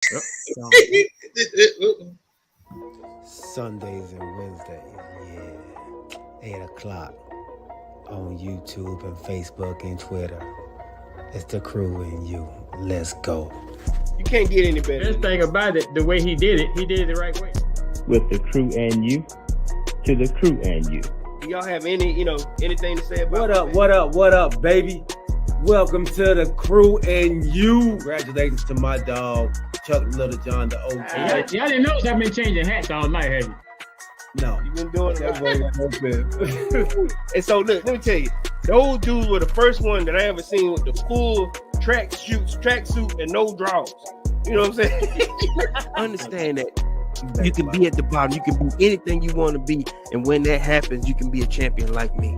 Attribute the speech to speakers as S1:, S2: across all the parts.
S1: Yep.
S2: Sundays and Wednesdays, yeah. 8 o'clock on YouTube and Facebook and Twitter. It's the crew and you. Let's go.
S3: You can't get any better.
S1: Best thing about it, the way he did it the right way.
S4: With the crew and you, to the crew and you.
S3: Do y'all have anything to say about
S2: What up, baby? Welcome to the crew and you. Congratulations to my dog, Chuck Little John, the OG.
S1: Y'all didn't notice I've been changing hats all night, have you?
S2: No.
S3: You've been doing that. And so look, let me tell you, those dudes were the first one that I ever seen with the full tracksuit and no drawers. You know what I'm saying?
S5: Understand that you can be at the bottom, you can be anything you want to be, and when that happens, you can be a champion like me.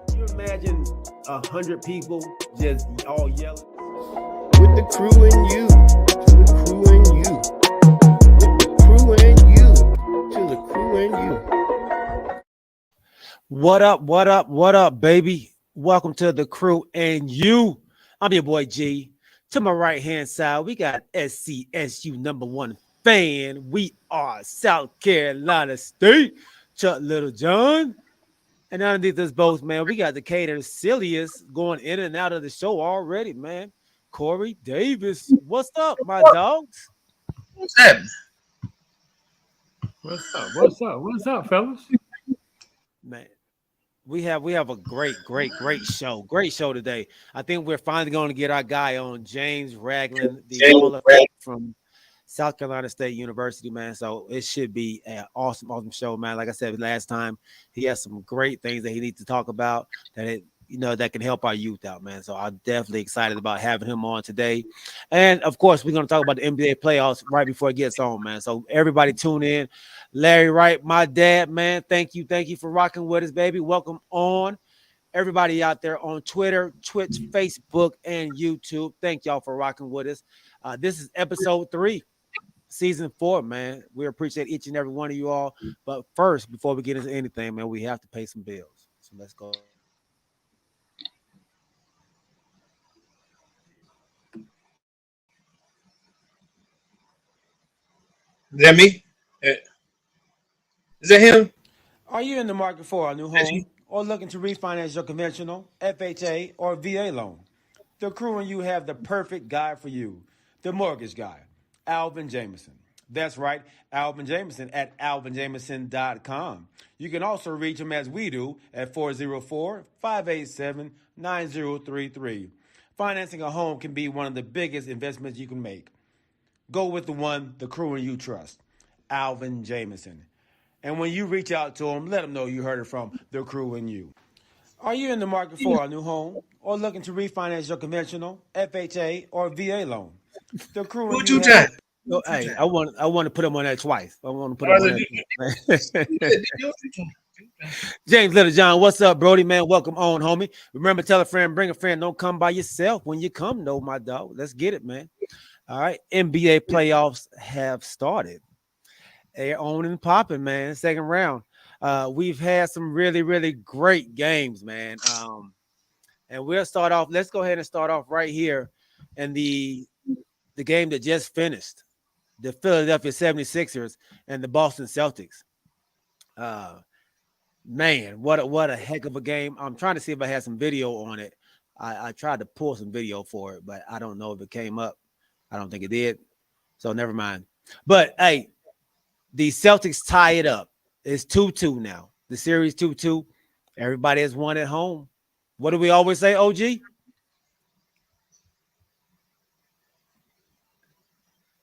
S2: Can you imagine 100 people just all yelling?
S3: With the crew and you, to the crew and you. With the crew and you, to the crew and you.
S2: What up, baby? Welcome to the crew and you. I'm your boy G. To my right-hand side, we got SCSU #1 fan. We are South Carolina State, Chuck Little John. And underneath us both, man, we got the Cater silliest going in and out of the show already, man. Corey Davis. What's up, my dogs?
S6: What's happening?
S1: What's up, fellas?
S2: Man, we have a great show. Great show today. I think we're finally going to get our guy on, James Ragland, from South Carolina State University, man. So it should be an awesome show, man. Like I said last time, he has some great things that he needs to talk about that can help our youth out, man. So I'm definitely excited about having him on today. And of course, we're going to talk about the NBA playoffs right before it gets on, man. So everybody tune in. Larry Wright, my dad, man. Thank you for rocking with us, baby. Welcome on. Everybody out there on Twitter, Twitch, Facebook, and YouTube. Thank y'all for rocking with us. This is episode 3, season 4, man. We appreciate each and every one of you all. But first, before we get into anything, man, we have to pay some bills. So let's go.
S6: Is that me? Is that him?
S2: Are you in the market for a new home or looking to refinance your conventional, FHA, or VA loan? The crew and you have the perfect guy for you, the mortgage guy, Alvin Jameson. That's right, Alvin Jameson at alvinjameson.com. You can also reach him as we do at 404-587-9033. Financing a home can be one of the biggest investments you can make. Go with the crew and you trust, Alvin Jameson. And when you reach out to him, let him know you heard it from the crew and you. Are you in the market for a new home or looking to refinance your conventional, FHA, or VA loan? The crew and you have... Hey, I want to put him on that twice. I want to put him on that. James Little John, what's up, Brody, man? Welcome on, homie. Remember, tell a friend, bring a friend. Don't come by yourself. When you come, no, my dog. Let's get it, man. All right, NBA playoffs have started. They're on and popping, man. Second round. We've had some really great games, man. And we'll start off. Let's go ahead and start off right here in the game that just finished. The Philadelphia 76ers and the Boston Celtics. Man, what a heck of a game. I'm trying to see if I had some video on it. I tried to pull some video for it, but I don't know if it came up. I don't think it did. So never mind. But hey, the Celtics tie it up. It's 2-2 now. The series 2-2. Everybody has won at home. What do we always say, OG?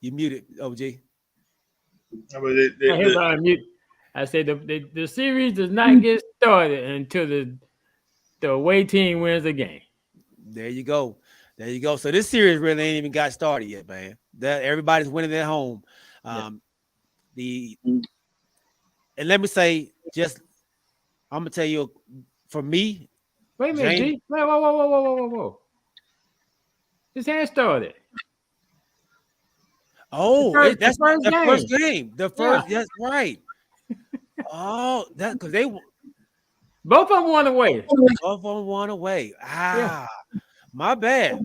S2: You muted, OG.
S1: I said the series does not get started until the away team wins the game.
S2: There you go. So this series really ain't even got started yet, man. Everybody's winning at home. And let me say, I'm gonna tell you, for me.
S1: Wait a minute, G. Whoa. This has started.
S2: Oh, that's the first game. The first, yeah. That's right. Oh, that because they
S1: both of them won away.
S2: Both of them won away. My bad.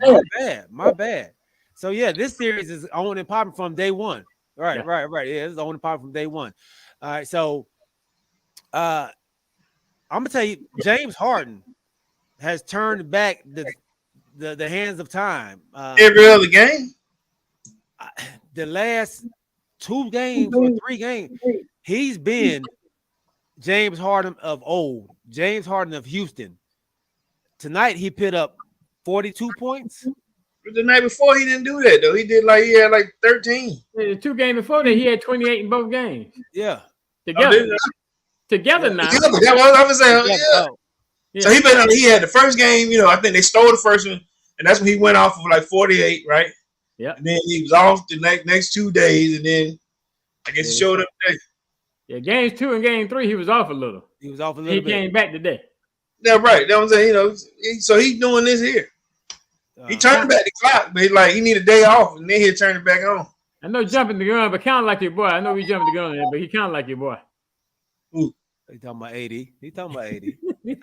S7: So yeah, this series is on and popping from day one. Right. Yeah, it's on and popping from day one. All right, so I'm gonna tell you, James Harden has turned back the hands of time.
S6: Every other game.
S7: The last 2 games or 3 games, he's been James Harden of old, James Harden of Houston. Tonight he put up 42 points.
S6: But the night before he didn't do that though. He had like 13.
S1: The 2 games before that, he had 28 in both games.
S7: Yeah.
S1: Together. Together now.
S6: Together. That's what I was saying. Yeah.
S1: Yeah.
S6: So he had the first game, I think they stole the first one, and that's when he went off of like 48, right?
S1: Yeah.
S6: And then he was off the next 2 days, and then I guess he showed up today.
S1: Yeah, games 2 and game 3, he was off a little.
S7: He was off a little
S1: He
S7: bit.
S1: came back today.
S6: Yeah, right. That was so he's doing this here. He turned back the clock, but he need a day off, and then he'll turn it back on.
S1: I know jumping the gun, but kind of like your boy. I know he jumping the gun, but he kind of like your boy.
S6: Ooh.
S7: He talking about 80. He talking about 80. We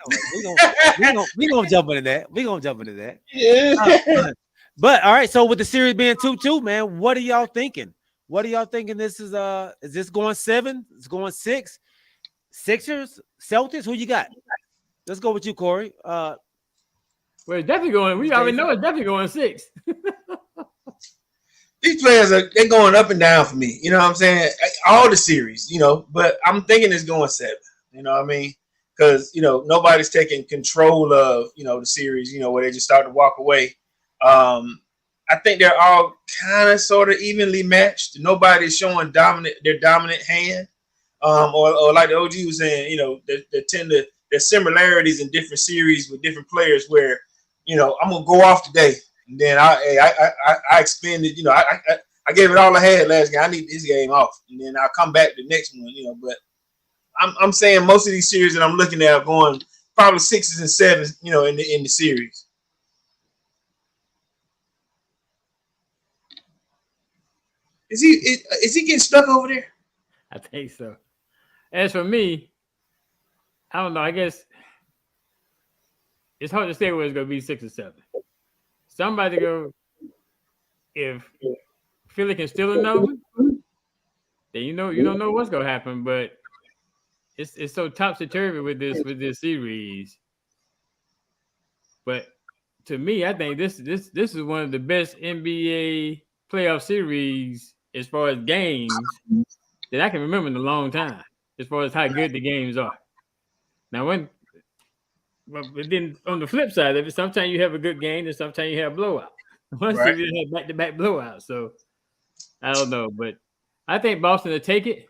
S7: gonna jump into that. We gonna jump into that.
S6: Yeah.
S7: But all right. So with the series being 2-2, man, what are y'all thinking? What are y'all thinking? This is this going 7? It's going 6. Sixers, Celtics. Who you got? Let's go with you, Corey.
S1: Well, it's definitely going. We already know it's definitely going 6.
S6: These players they're going up and down for me. You know what I'm saying? All the series, but I'm thinking it's going 7. You know what I mean? Because nobody's taking control of the series. Where they just start to walk away. I think they're all kind of sort of evenly matched. Nobody's showing their dominant hand. Or like the OG was saying, there's similarities in different series with different players where, I'm gonna go off today, and then I expended, I gave it all I had last game. I need this game off, and then I'll come back the next one, But I'm saying most of these series that I'm looking at are going probably 6s and 7s, in the series. Is he getting stuck over there?
S1: I think so. As for me, I don't know. I guess it's hard to say whether it's going to be 6 or 7. Somebody go, if Philly can steal another, then you don't know what's going to happen. But it's so topsy-turvy with this series. But to me, I think this is one of the best NBA playoff series as far as games that I can remember in a long time, as far as how good the games are. Now, but then on the flip side of it, sometimes you have a good game and sometimes you have blowout. One series have back-to-back blowouts. So I don't know, but I think Boston will take it.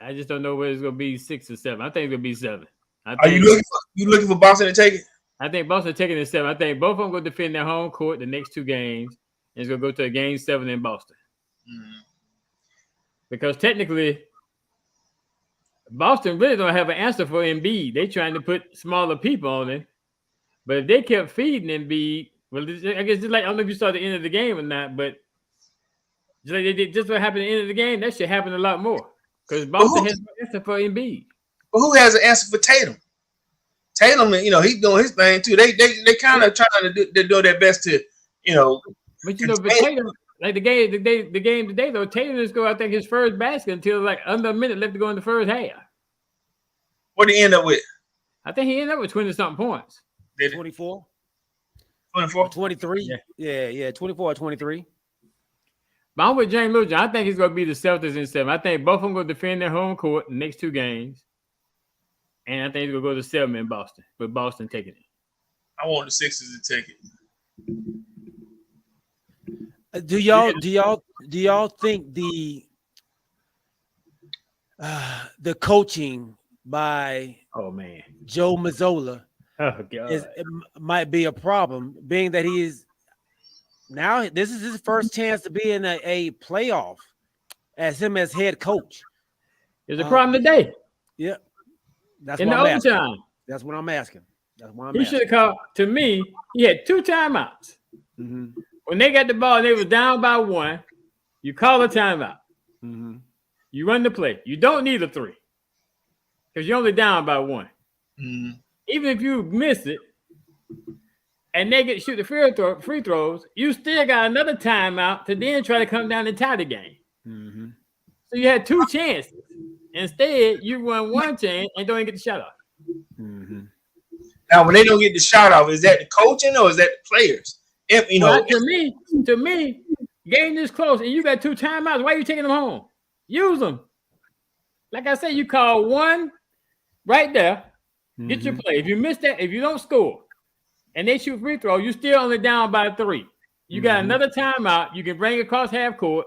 S1: I just don't know whether it's going to be 6 or 7. I think it's going to be 7.
S6: Are you looking for Boston to take it?
S1: I think Boston taking it 7. I think both of them going to defend their home court the next 2 games, and it's going to go to a game 7 in Boston. Mm-hmm. Because technically, Boston really don't have an answer for Embiid. They're trying to put smaller people on it. But if they kept feeding Embiid, well, I guess just like, I don't know if you saw the end of the game or not, but just like they did, just what happened at the end of the game, that should happen a lot more. Because Boston has no answer for Embiid.
S6: But who has an answer for Tatum? Tatum, he's doing his thing too. They kind of trying to do their best to,
S1: But but Tatum, like the game today though, Tatum just go, I think, his first basket until like under a minute left to go in the first half.
S6: What did he end up with?
S1: I think he ended up with 20-something points.
S7: 24?
S6: 24?
S7: 23? Yeah, 24 or 23.
S1: But I'm with James Luther. I think he's going to be the Celtics in 7. I think both of them going to defend their home court the next 2 games. And I think he's going to go to 7 in Boston, with Boston taking it.
S6: I want the Sixers to take it.
S7: Do y'all think the coaching by Joe Mazzola might be a problem, being that he is now this is his first chance to be in a playoff as head coach?
S1: There's a problem today.
S7: Yeah, that's
S1: in
S7: what
S1: the
S7: I'm
S1: overtime.
S7: asking. That's what I'm asking.
S1: He should have called. To me, he had 2 timeouts.
S7: Mm-hmm.
S1: When they got the ball and they was down by 1, you call a timeout.
S7: Mm-hmm.
S1: You run the play. You don't need a 3 because you're only down by 1.
S6: Mm-hmm.
S1: Even if you miss it, and they shoot the free throws, you still got another timeout to then try to come down and tie the game.
S7: Mm-hmm.
S1: So you had two chances. Instead, you won one chance and don't even get the shot off.
S7: Mm-hmm.
S6: Now, when they don't get the shot off, is that the coaching or is that the players? If
S1: to me, game this close and you got two timeouts. Why are you taking them home? Use them. Like I said, you call one right there. Get your play. If you miss that, if you don't score, and they shoot free throw, you still only down by 3. You got another timeout. You can bring it across half court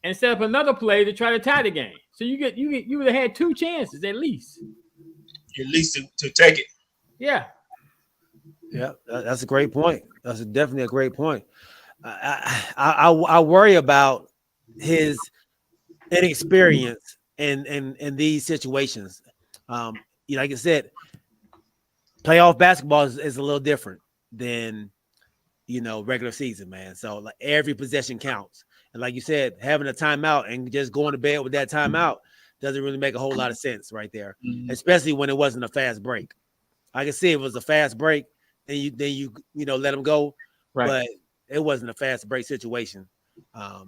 S1: and set up another play to try to tie the game. So you would have had 2 chances at least.
S6: At least to take it.
S1: Yeah.
S7: Yeah, that's a great point. That's definitely a great point. I worry about his inexperience in these situations. Like I said, playoff basketball is a little different than regular season, man. So like every possession counts, and like you said, having a timeout and just going to bed with that timeout doesn't really make a whole lot of sense right there, especially when it wasn't a fast break. I can see it was a fast break, then you let them go, right. But it wasn't a fast break situation. I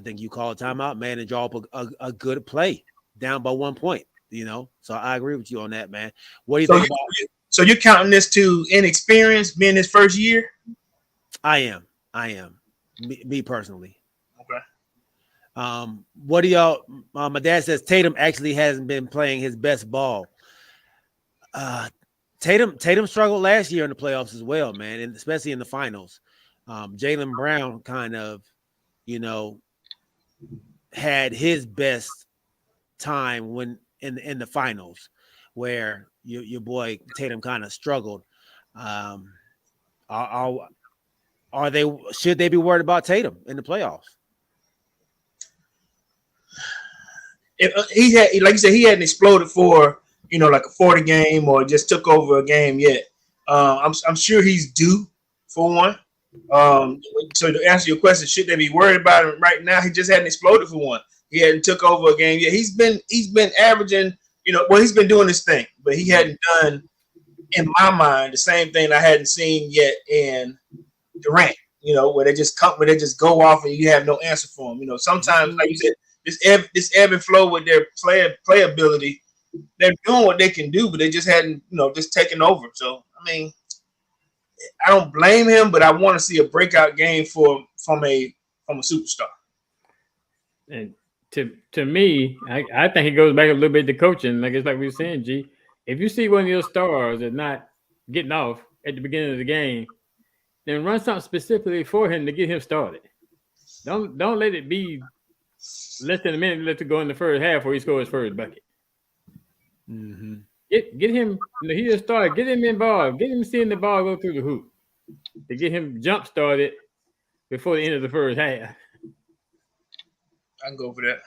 S7: think you call a timeout, man, and draw up a good play down by 1 point. So I agree with you on that, man. What do you think about?
S6: So you're counting this to inexperience being his first year?
S7: I am. Me personally.
S6: Okay.
S7: What do y'all? My dad says Tatum actually hasn't been playing his best ball. Tatum struggled last year in the playoffs as well, man, and especially in the finals. Jaylen Brown kind of, had his best time when in the finals, where your boy Tatum kind of struggled. Should they be worried about Tatum in the playoffs?
S6: He had, like you said, he hadn't exploded for like a 40 game or just took over a game yet. I'm sure he's due for one. So to answer your question, should they be worried about him right now? He just hadn't exploded for one. He hadn't took over a game yet. He's been averaging, he's been doing this thing, but he hadn't done, in my mind, the same thing I hadn't seen yet in Durant. Where they just go off and you have no answer for them. Sometimes, like you said, this ebb and flow with their playability, they're doing what they can do, but they just hadn't, just taken over. So I mean, I don't blame him, but I want to see a breakout game from a superstar.
S1: And to me, I think it goes back a little bit to coaching. Like we were saying, G, if you see one of your stars is not getting off at the beginning of the game, then run something specifically for him to get him started. Don't let it be less than a minute left to go in the first half where he scores his first bucket.
S7: Mm-hmm.
S1: Get him. He just started. Get him involved. Get him seeing the ball go through the hoop to get him jump started before the end of the first half.
S6: I can go for that.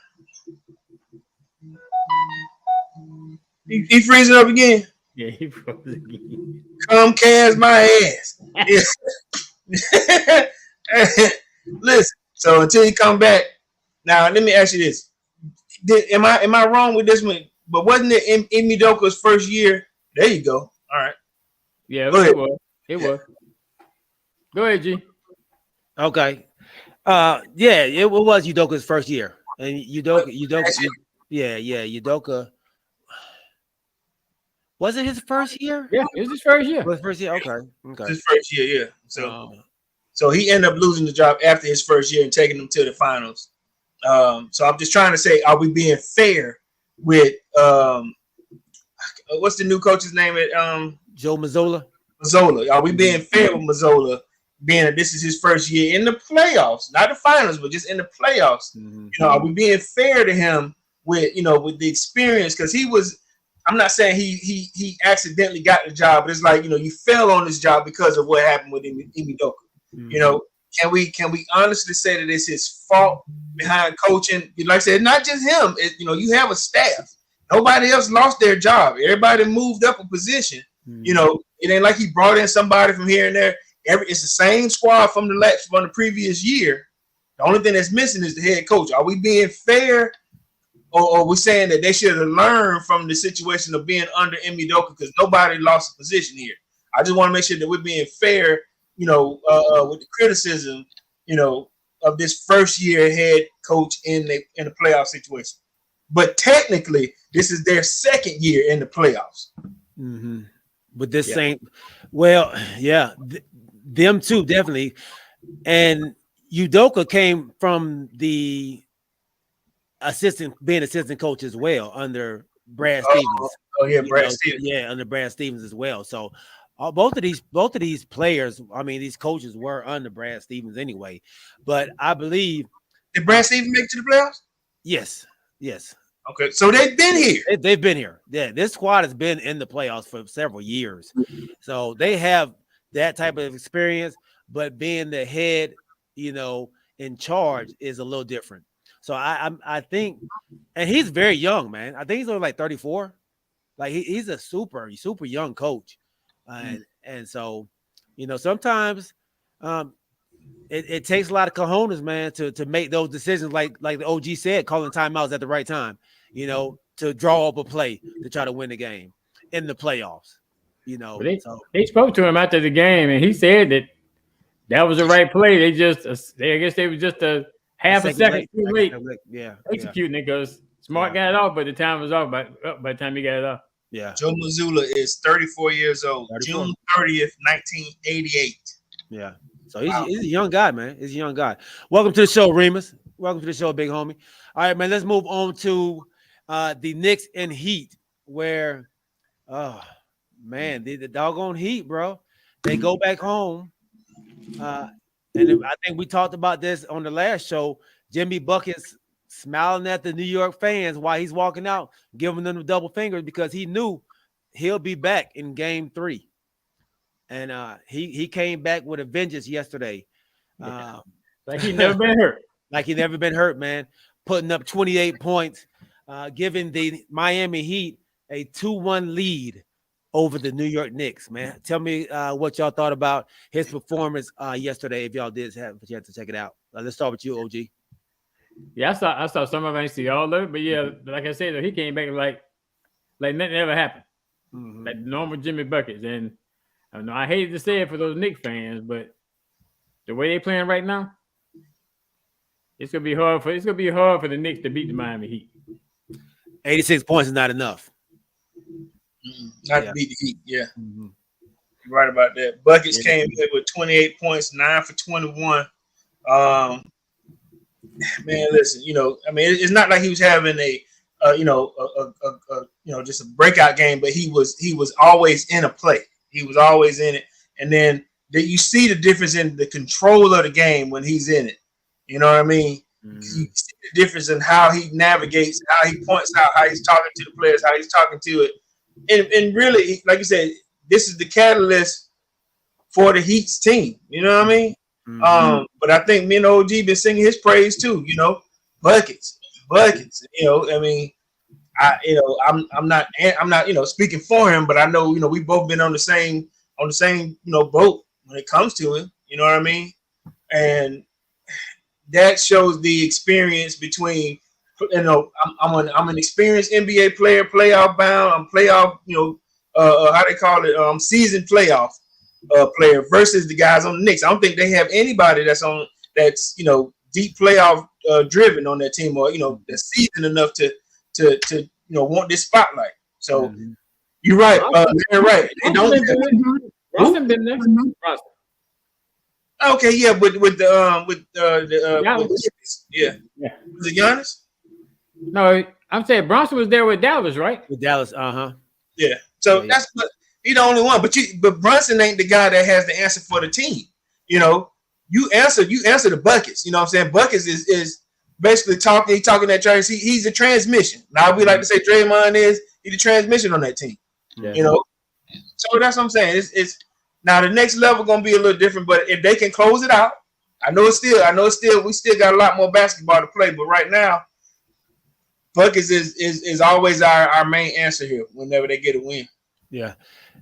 S6: He freezing up again.
S1: Yeah, he froze again.
S6: Come cast my ass. Listen. So until he come back, now let me ask you this: am I wrong with this one? But wasn't it Ime Udoka's first year? There you go. All right.
S1: Yeah, it was. It was. Go ahead, G.
S7: Okay. Yeah, it was Udoka's first year, and Udoka. Udoka. Was it his first year?
S1: Yeah, it was his first year.
S7: It was first year. Okay.
S6: His first year, yeah. So he ended up losing the job after his first year and taking them to the finals. So I'm just trying to say, are we being fair with what's the new coach's name at
S7: Joe Mazzola?
S6: Mazzola. Are we being fair with Mazzola, being that this is his first year in the playoffs, not the finals, but just in the playoffs? Mm-hmm. Are we being fair to him with the experience? Because he was. I'm not saying he accidentally got the job, but it's like you fell on this job because of what happened with Ime Udoka. Mm-hmm. Can we honestly say that it's his fault behind coaching? Like I said, not just him. You have a staff. Nobody else lost their job. Everybody moved up a position. Mm-hmm. It ain't like he brought in somebody from here and there. It's the same squad from the previous year. The only thing that's missing is the head coach. Are we being fair? Or are we saying that they should have learned from the situation of being under Ime Udoka because nobody lost a position here? I just want to make sure that we're being fair with the criticism, of this first year head coach in the playoff situation. But technically, this is their second year in the playoffs.
S7: Mm-hmm. But this same, them too, definitely. And Udoka came from the being assistant coach as well under Brad Stevens.
S6: Brad Stevens.
S7: Yeah, under Brad Stevens as well. So both of these players, I mean, these coaches were under Brad Stevens anyway. But I believe
S6: did Brad Stevens make it to the playoffs?
S7: Yes.
S6: Okay, so they've been here.
S7: They've been here. Yeah, this squad has been in the playoffs for several years. So they have that type of experience, but being the head, in charge is a little different. So I think, and he's very young, man. I think he's only like 34. Like he's a super young coach. And so, sometimes it takes a lot of cojones, man, to make those decisions like the OG said, calling timeouts at the right time, to draw up a play to try to win the game in the playoffs.
S1: They spoke to him after the game, and he said that was the right play. I guess they were just a half a second too late. Executing it because Smart got it off, but the time was off by the time he got it off.
S7: Yeah.
S6: Joe Mazzulla is 34 years old. 34. June 30th, 1988.
S7: Yeah. So he's a young guy, man. He's a young guy. Welcome to the show, Remus. Welcome to the show, big homie. All right, man. Let's move on to the Knicks and Heat, where, the doggone Heat, bro. They go back home. And I think we talked about this on the last show. Jimmy Buckets smiling at the New York fans while he's walking out, giving them the double fingers because he knew he'll be back in Game 3. And he came back with a vengeance yesterday.
S1: Like he never been hurt.
S7: Like he never been hurt, man. Putting up 28 points, giving the Miami Heat a 2-1 lead over the New York Knicks, man. Tell me what y'all thought about his performance yesterday, if y'all did have a chance to check it out. Let's start with you, OG.
S1: Yeah, I saw some of it. I didn't see all of it, but yeah, like I said, he came back like nothing ever happened. Mm-hmm. Like normal Jimmy Buckets. And I know I hated to say it for those Knicks fans, but the way they playing right now, it's gonna be hard for the Knicks to beat the Miami Heat.
S7: 86 points is not enough.
S6: Not to beat the Heat, yeah. Mm-hmm. You're right about that. Buckets came in with 28 points, 9 for 21. Man, listen, it's not like he was having just a breakout game, but he was always in a play. He was always in it, and then you see the difference in the control of the game when he's in it. You know what I mean? Mm-hmm. You see the difference in how he navigates, how he points out, how he's talking to the players, how he's talking to it, and really, like you said, this is the catalyst for the Heat's team. You know what I mean? Mm-hmm. But I think me and OG been singing his praise too. Buckets. I mean, I'm not speaking for him, but I know we've both been on the same boat when it comes to him. You know what I mean? And that shows the experience between. I'm an experienced NBA player, playoff bound. I'm playoff. How they call it? Season playoff. Player versus the guys on the Knicks. I don't think they have anybody that's deep playoff driven on that team, or that's seasoned enough to want this spotlight. So you're right. They're right. They don't.
S1: Bronson been next.
S6: Okay, yeah, with yeah. Was it Giannis?
S1: No, I'm saying Bronson was there with Dallas, right?
S7: With Dallas,
S6: Yeah. So that's what. He's the only one, but Brunson ain't the guy that has the answer for the team. You answer the buckets. You know what I'm saying? Buckets is basically talking that trash. He's the transmission. Now we like to say Draymond he's the transmission on that team. Yeah. So that's what I'm saying. It's now the next level gonna be a little different, but if they can close it out, I know it's still we still got a lot more basketball to play, but right now, buckets is always our main answer here whenever they get a win.
S7: Yeah.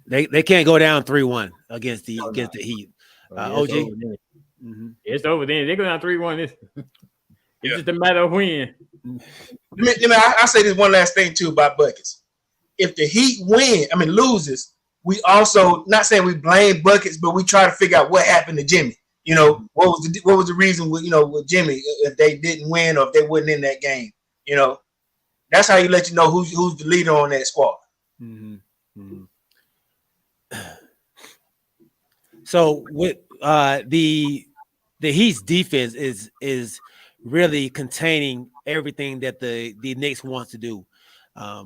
S7: They can't go down 3-1 against the Heat. OG,
S1: it's over then. They go down 3-1. It's just a matter of when.
S6: I say this one last thing too about buckets. If the Heat loses, we also, not saying we blame buckets, but we try to figure out what happened to Jimmy. You know, what was the reason with, you know, with Jimmy if they didn't win or if they wasn't in that game. You know, that's how you let you know who's the leader on that squad.
S7: Mm-hmm. Mm-hmm. So with the Heat's defense is really containing everything that the Knicks wants to do. I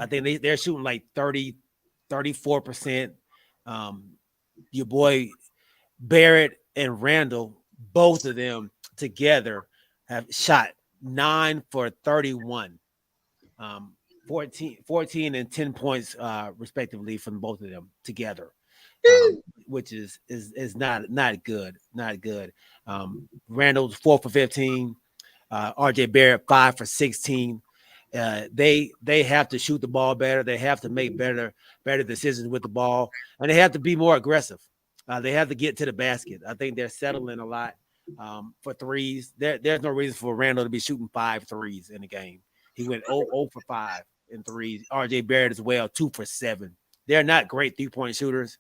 S7: think they're shooting like 34%. Your boy Barrett and Randall, both of them together have shot 9 for 31. 14 and 10 points respectively from both of them together. Which is not good. Randall's 4 for 15, RJ Barrett 5 for 16. They have to shoot the ball better. They have to make better decisions with the ball, and they have to be more aggressive. They have to get to the basket. I think they're settling a lot for threes. There's no reason for Randall to be shooting 5 threes in the game. He went 0 for 5 in threes. RJ Barrett as well, 2 for 7. They're not great 3-point shooters.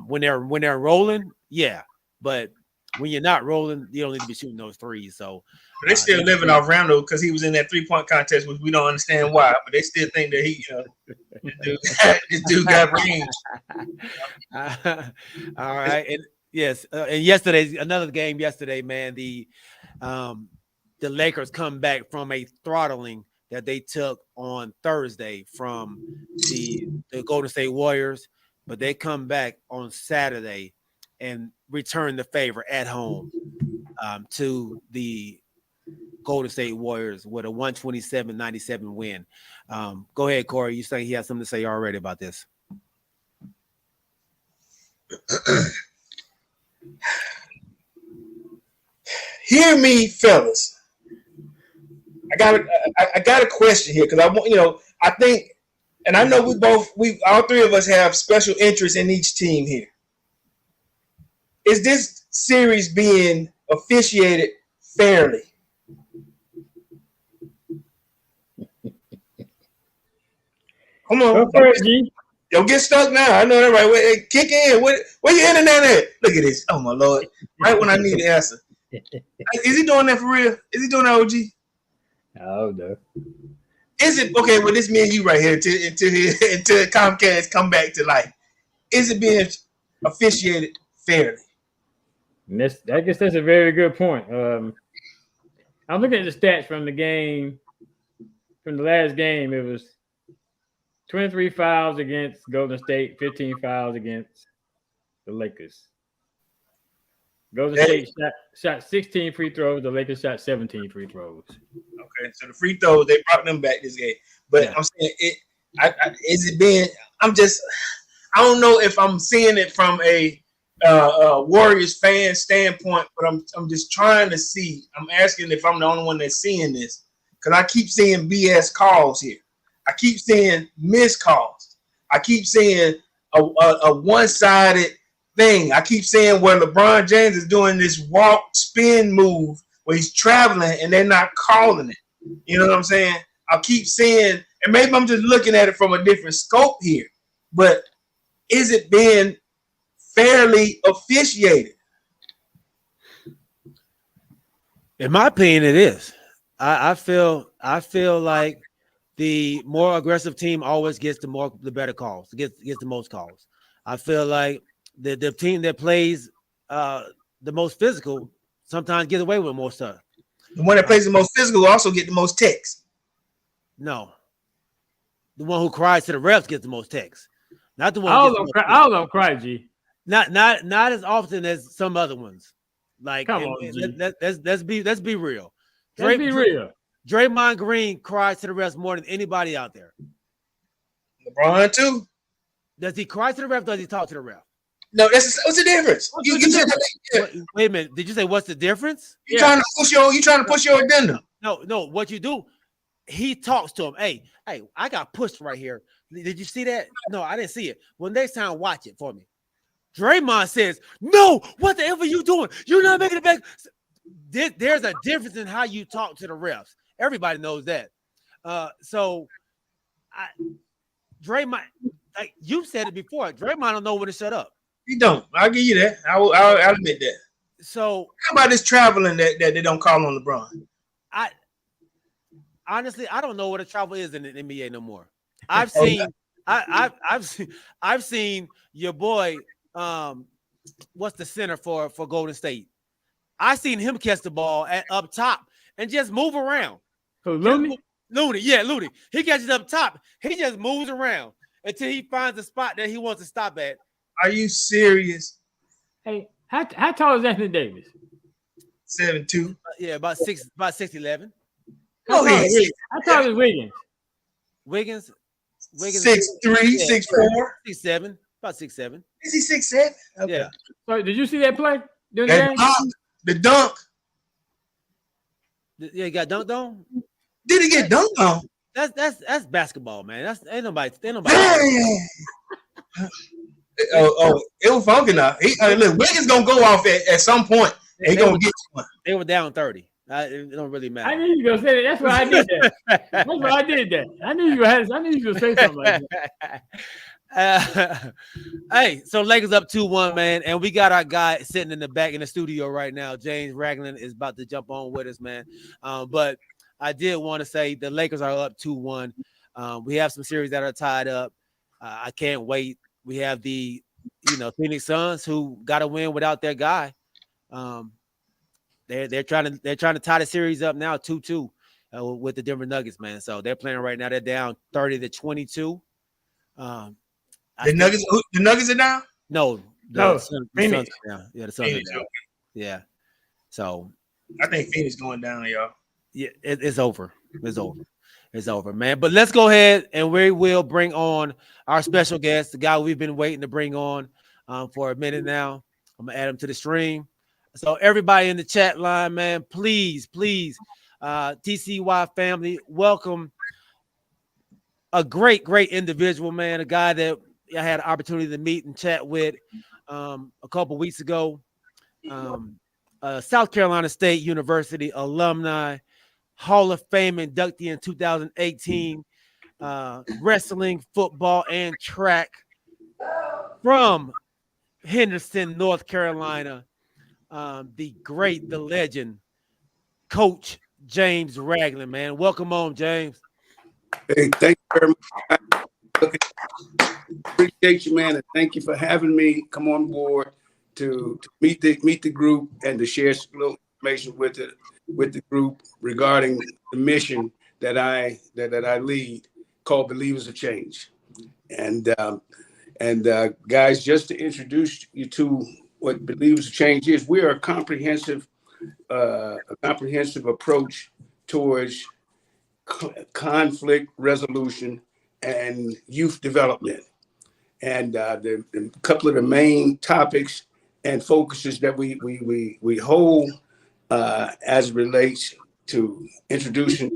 S7: When they're rolling, yeah, but when you're not rolling, you don't need to be shooting those threes. So
S6: they still living off Randall because he was in that 3-point contest, which we don't understand why, but they still think that he, this dude got range.
S7: All right, and yes, and yesterday, another game yesterday, man. The Lakers come back from a throttling that they took on Thursday from the Golden State Warriors. But they come back on Saturday and return the favor at home to the Golden State Warriors with a 127-97 win. Go ahead, Corey. You saying he has something to say already about this?
S6: Hear me, fellas. I got a question here because I want, I think. And I know all three of us have special interest in each team here. Is this series being officiated fairly? Come on. Don't get stuck now. I know that right. Wait, kick in. Where your internet at? Look at this. Oh, my Lord. Right when I need the answer. Is he doing that for real? Is he doing that, OG?
S1: Oh, no.
S6: Is it okay? Well, this me and you right here until Comcast come back to life. Is it being officiated fairly?
S1: I guess that's a very good point. I'm looking at the stats from the game, from the last game. It was 23 fouls against Golden State, 15 fouls against the Lakers. Golden State shot 16 free throws. The Lakers shot 17 free throws.
S6: Okay, so the free throws, they brought them back this game. But yeah. I'm saying, is it being? I don't know if I'm seeing it from a Warriors fan standpoint, but I'm just trying to see. I'm asking if I'm the only one that's seeing this because I keep seeing BS calls here. I keep seeing missed calls. I keep seeing a one-sided thing. I keep saying where LeBron James is doing this walk spin move where he's traveling and they're not calling it. You know what I'm saying? I'll keep seeing, and maybe I'm just looking at it from a different scope here, but is it being fairly officiated?
S7: In my opinion, it is. I feel like the more aggressive team always gets the better calls, gets the most calls. I feel like the team that plays the most physical sometimes gets away with more stuff.
S6: The one that plays the most physical will also get the most texts.
S7: No. The one who cries to the refs gets the most texts. Not the one.
S1: I don't cry, G.
S7: Not as often as some other ones. Like, come on, G. Let's be real.
S1: Let's be real.
S7: Draymond Green cries to the refs more than anybody out there.
S6: LeBron too.
S7: Does he cry to the ref? Or does he talk to the ref?
S6: No, what's the difference?
S7: Wait a minute. Did you say what's the difference?
S6: You trying to push your agenda?
S7: No. What you do? He talks to him. Hey, I got pushed right here. Did you see that? No, I didn't see it. Well, next time, watch it for me. Draymond says, "No, what the hell are you doing? You're not making it back." There's a difference in how you talk to the refs. Everybody knows that. Draymond, like you said it before. Draymond don't know when to shut up.
S6: He don't. I'll give you that. I'll admit that.
S7: So
S6: how about this traveling that they don't call on LeBron?
S7: Honestly, I don't know what a travel is in the NBA no more. I've seen I've seen your boy. What's the center for Golden State? I seen him catch the ball up top and just move around.
S1: So Looney?
S7: Looney. He catches up top. He just moves around until he finds a spot that he wants to stop at.
S6: Are you serious?
S1: Hey, how tall is Anthony Davis?
S6: 7'2".
S7: Yeah, about 6'11".
S6: How tall
S1: is Wiggins?
S7: Wiggins
S6: 6'3", 6'4",
S7: 6'7", about 6'7".
S6: Is he 6'7"? Okay.
S7: Yeah.
S1: So did you see that play?
S6: The dunk.
S7: Yeah, he got dunked on.
S6: Did he get dunked on?
S7: That's basketball, man. Ain't nobody.
S6: It was funky now. Look, Wiggins gonna go off at some point. He gonna get one.
S7: They were down 30. It don't really matter.
S1: I knew you were gonna say that. That's why I did that. That's why I did that. I knew you were gonna say something like
S7: that. Hey, so Lakers up 2-1, man, and we got our guy sitting in the back in the studio right now. James Ragland is about to jump on with us, man. But I did want to say the Lakers are up 2-1. We have some series that are tied up. I can't wait. We have the Phoenix Suns who got to win without their guy. They're trying to tie the series up now 2-2 with the Denver Nuggets, man. So they're playing right now. They're down 30-22.
S6: The Nuggets are down?
S7: No, the Suns are down. Yeah, the Suns are down. Yeah. So
S6: I think Phoenix going down, y'all.
S7: Yeah, it's over. It's over, man. But let's go ahead and we will bring on our special guest, the guy we've been waiting to bring on for a minute now. I'm gonna add him to the stream. So everybody in the chat line, man, please, TCY family, welcome a great individual, man, a guy that I had an opportunity to meet and chat with a couple weeks ago. South Carolina State University alumni, Hall of Fame inductee in 2018, wrestling, football, and track from Henderson, North Carolina. The legend, Coach James Ragland, man. Welcome on, James.
S8: Hey, thank you very much. Appreciate you, man, and thank you for having me come on board to meet the group and to share some little information with the group regarding the mission that I lead, called Believers of Change. And guys, just to introduce you to what Believers of Change is, we are a comprehensive approach towards conflict resolution and youth development. And the couple of the main topics and focuses that we hold as it relates to introducing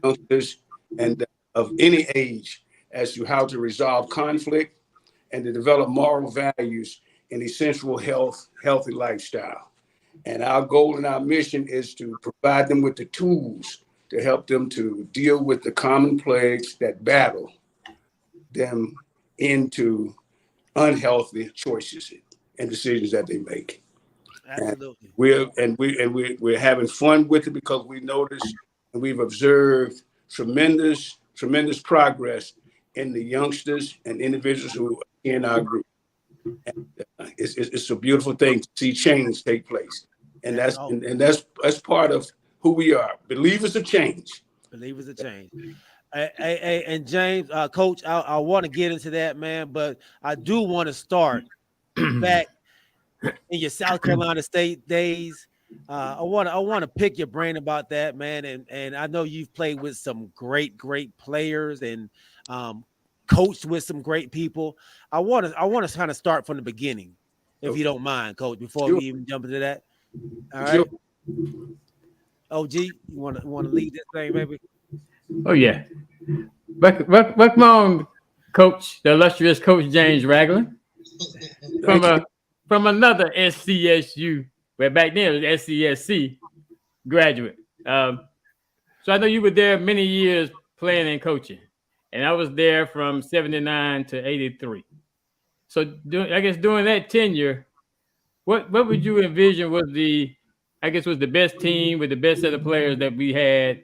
S8: youngsters and of any age as to how to resolve conflict and to develop moral values and essential healthy lifestyle. And our goal and our mission is to provide them with the tools to help them to deal with the common plagues that battle them into unhealthy choices and decisions that they make.
S7: Absolutely.
S8: And we're having fun with it because we noticed and we've observed tremendous progress in the youngsters and individuals who are in our group. And it's a beautiful thing to see change take place, and that's part of who we are. Believers of change.
S7: Believers of change. And James, Coach, I want to get into that, man, but I do want to start back in your South Carolina State days. I want to pick your brain about that, man, and I know you've played with some great players and coached with some great people. I want to kind of start from the beginning, if you don't mind, Coach, before we even jump into that. All right. Sure. OG, you want to lead this thing, maybe?
S1: Oh yeah. Welcome on, Coach, the illustrious Coach James Ragland, from another SCSU, where back then it was SCSC graduate. So I know you were there many years playing and coaching. and I was there from 79 to 83. So I guess during that tenure, what would you envision was the best team with the best set of players that we had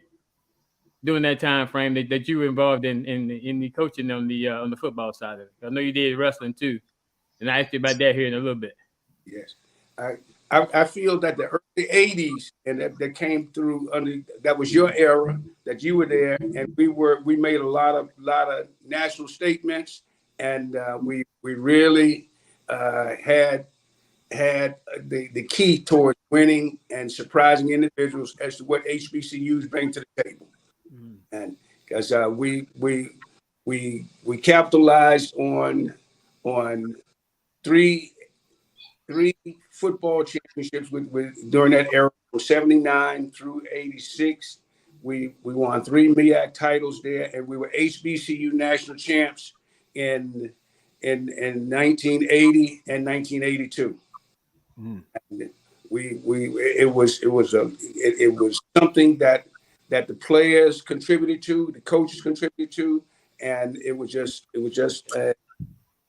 S1: during that time frame that you were involved in the coaching on the football side of it? I know you did wrestling too, and I asked you about that here in a little bit.
S8: Yes, I feel that the early '80s and that came through that was your era, that you were there, and we made a lot of national statements, and we really had the key towards winning and surprising individuals as to what HBCUs bring to the table. And because we capitalized on three football championships with during that era from 79 through 86. We won 3 MEAC titles there, and we were HBCU national champs in 1980 and 1982. And it was something that the players contributed to, the coaches contributed to, and it was just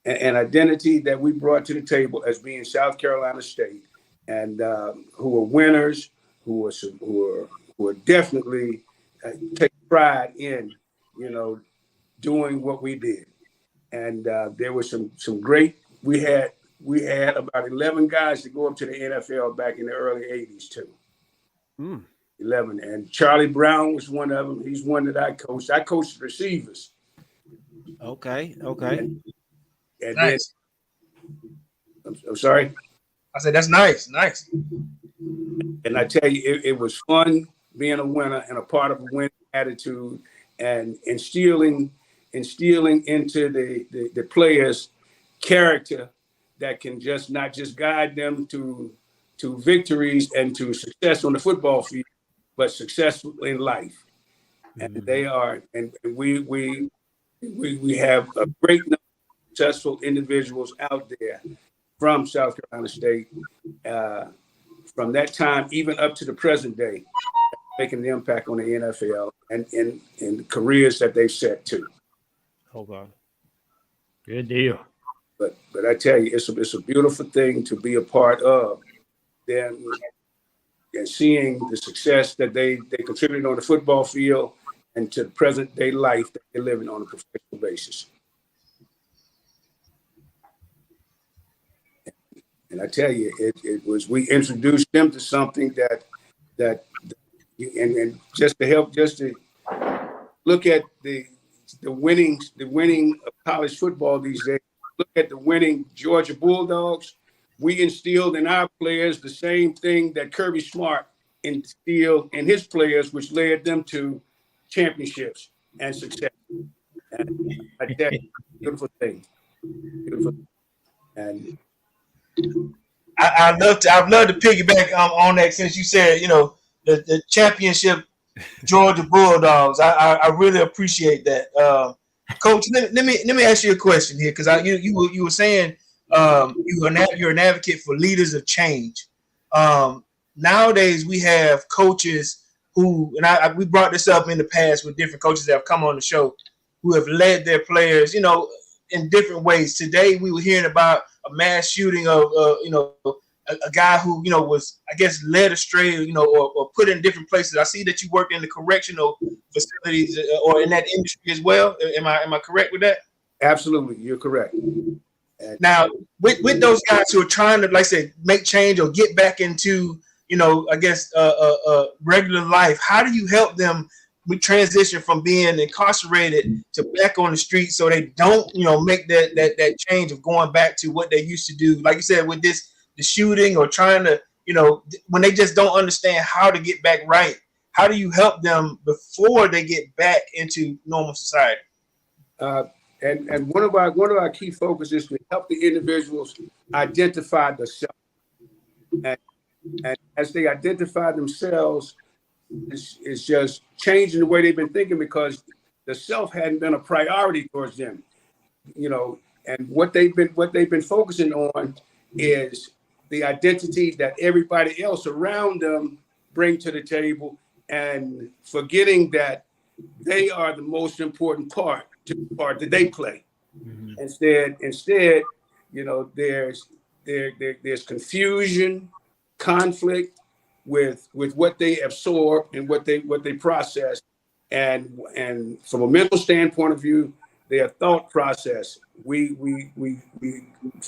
S8: an identity that we brought to the table as being South Carolina State, and who were winners, who were definitely take pride in, doing what we did. And there was some great. We had about 11 guys to go up to the NFL back in the early '80s too. 11, and Charlie Brown was one of them. He's one that I coached. I coached receivers.
S7: Okay.
S8: And
S6: nice.
S8: Then, I'm sorry.
S6: I said that's nice.
S8: And I tell you, it was fun being a winner and a part of a winning attitude, and instilling into the players character that can not just guide them to victories and to success on the football field, but successful in life. And they are, and we have a great number of successful individuals out there from South Carolina State, from that time even up to the present day, making an impact on the NFL and the careers that they've set too.
S7: Hold on.
S1: Good deal.
S8: But I tell you, it's a beautiful thing to be a part of them, and seeing the success that they contributed on the football field and to the present day life that they're living on a professional basis. And I tell you, it was, we introduced them to something that and just to look at the winning of college football these days. Look at the winning Georgia Bulldogs. We instilled in our players the same thing that Kirby Smart instilled in his players, which led them to championships and success. And I tell you, beautiful thing. And
S6: I'd love to piggyback on that, since you said, the championship Georgia Bulldogs. I really appreciate that. Coach, let me ask you a question here, because you were saying you're an advocate for leaders of change. Nowadays we have coaches who, and we brought this up in the past with different coaches that have come on the show, who have led their players, in different ways. Today we were hearing about a mass shooting of a guy who was, I guess, led astray, or put in different places. I see that you work in the correctional facilities or in that industry as well. Am I correct with that?
S8: Absolutely, you're correct.
S6: Now, with those guys who are trying to, like I said, make change or get back into, I guess, regular life, how do you help them transition from being incarcerated to back on the street, so they don't, make that change of going back to what they used to do? Like you said, with the shooting, or trying to, when they just don't understand how to get back right, how do you help them before they get back into normal society?
S8: And one of our key focuses is to help the individuals identify the self. And as they identify themselves, it's just changing the way they've been thinking, because the self hadn't been a priority towards them. And what they've been focusing on is the identity that everybody else around them bring to the table, and forgetting that they are the most important part to the part that they play.
S7: Mm-hmm.
S8: Instead, there's confusion, conflict with what they absorb and what they process, and from a mental standpoint of view, their thought process. We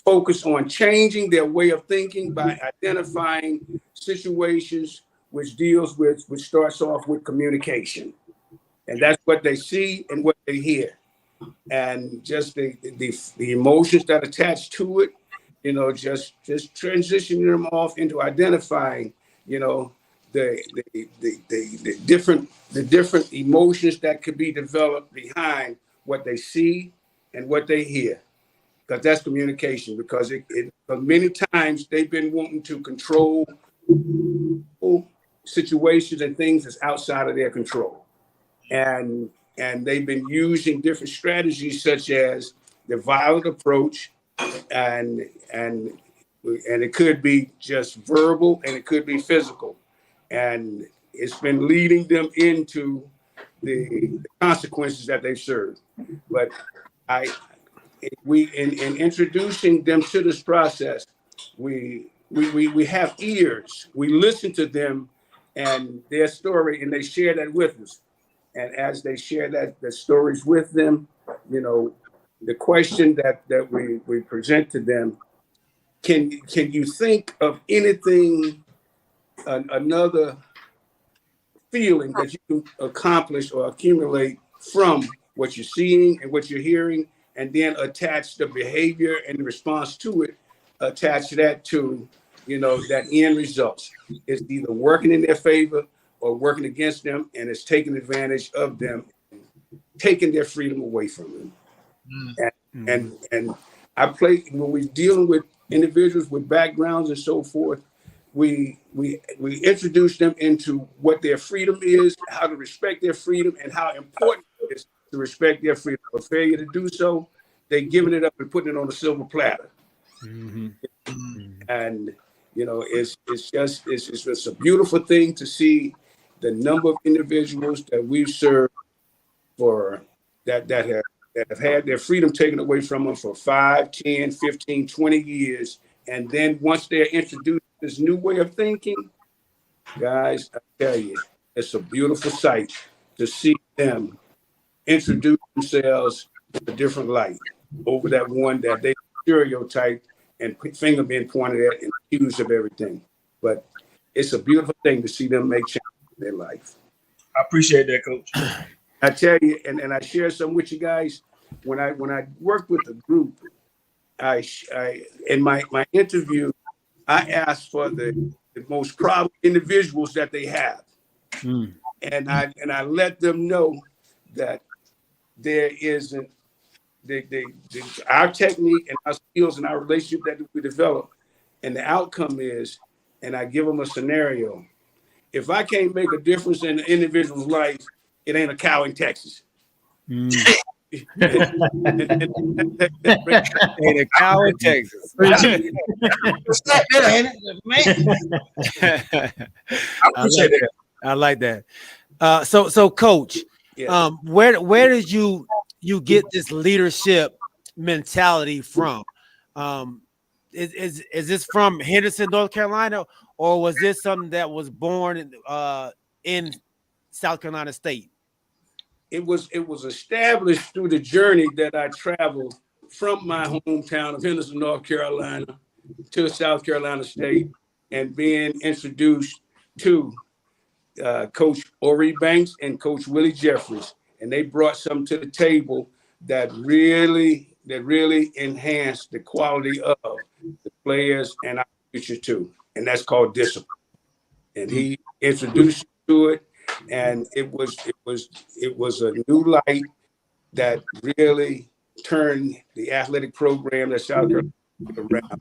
S8: focus on changing their way of thinking by identifying situations which starts off with communication, and that's what they see and what they hear, and just the emotions that attach to it. Just transitioning them off into identifying, the different emotions that could be developed behind what they see and what they hear, because that's communication. Because many times they've been wanting to control situations and things that's outside of their control, and they've been using different strategies such as the violent approach, and it could be just verbal and it could be physical, and it's been leading them into the consequences that they've served. But in introducing them to this process, we have ears. We listen to them and their story, and they share that with us. And as they share the stories with them, the question that we present to them: Can you think of anything, another feeling that you can accomplish or accumulate from what you're seeing and what you're hearing, and then attach the behavior and the response to it, attach that to, that end result. It's either working in their favor or working against them, and it's taking advantage of them, taking their freedom away from them. And I play, when we're dealing with individuals with backgrounds and so forth, we introduce them into what their freedom is, how to respect their freedom, and how important it is to respect their freedom. A failure to do so, they're giving it up and putting it on a silver platter.
S7: Mm-hmm.
S8: And it's just a beautiful thing to see the number of individuals that we've served for that have had their freedom taken away from them for 5, 10, 15, 20 years. And then once they're introduced to this new way of thinking, guys, I tell you, it's a beautiful sight to see them introduce themselves in a different light over that one that they stereotyped and finger being pointed at and accused of everything. But it's a beautiful thing to see them make change in their life.
S6: I appreciate that, Coach.
S8: I tell you, and I share some with you guys. When I worked with the group, I in my interview, I asked for the most problem individuals that they have, and I let them know that there isn't our technique and our skills and our relationship that we develop, and the outcome is, and I give them a scenario. If I can't make a difference in the individual's life, it ain't a cow in Texas.
S7: Ain't a cow in Texas.
S6: I appreciate that.
S7: I like that. So Coach,
S8: Yeah.
S7: Where did you get this leadership mentality from? Is this from Henderson, North Carolina, or was this something that was born in South Carolina State?
S8: It was established through the journey that I traveled from my hometown of Henderson, North Carolina, to South Carolina State, and being introduced to Coach Ori Banks and Coach Willie Jeffries, and they brought something to the table that really enhanced the quality of the players and our future too, and that's called discipline. And he introduced you to it, and it was a new light that really turned the athletic program that South Carolina around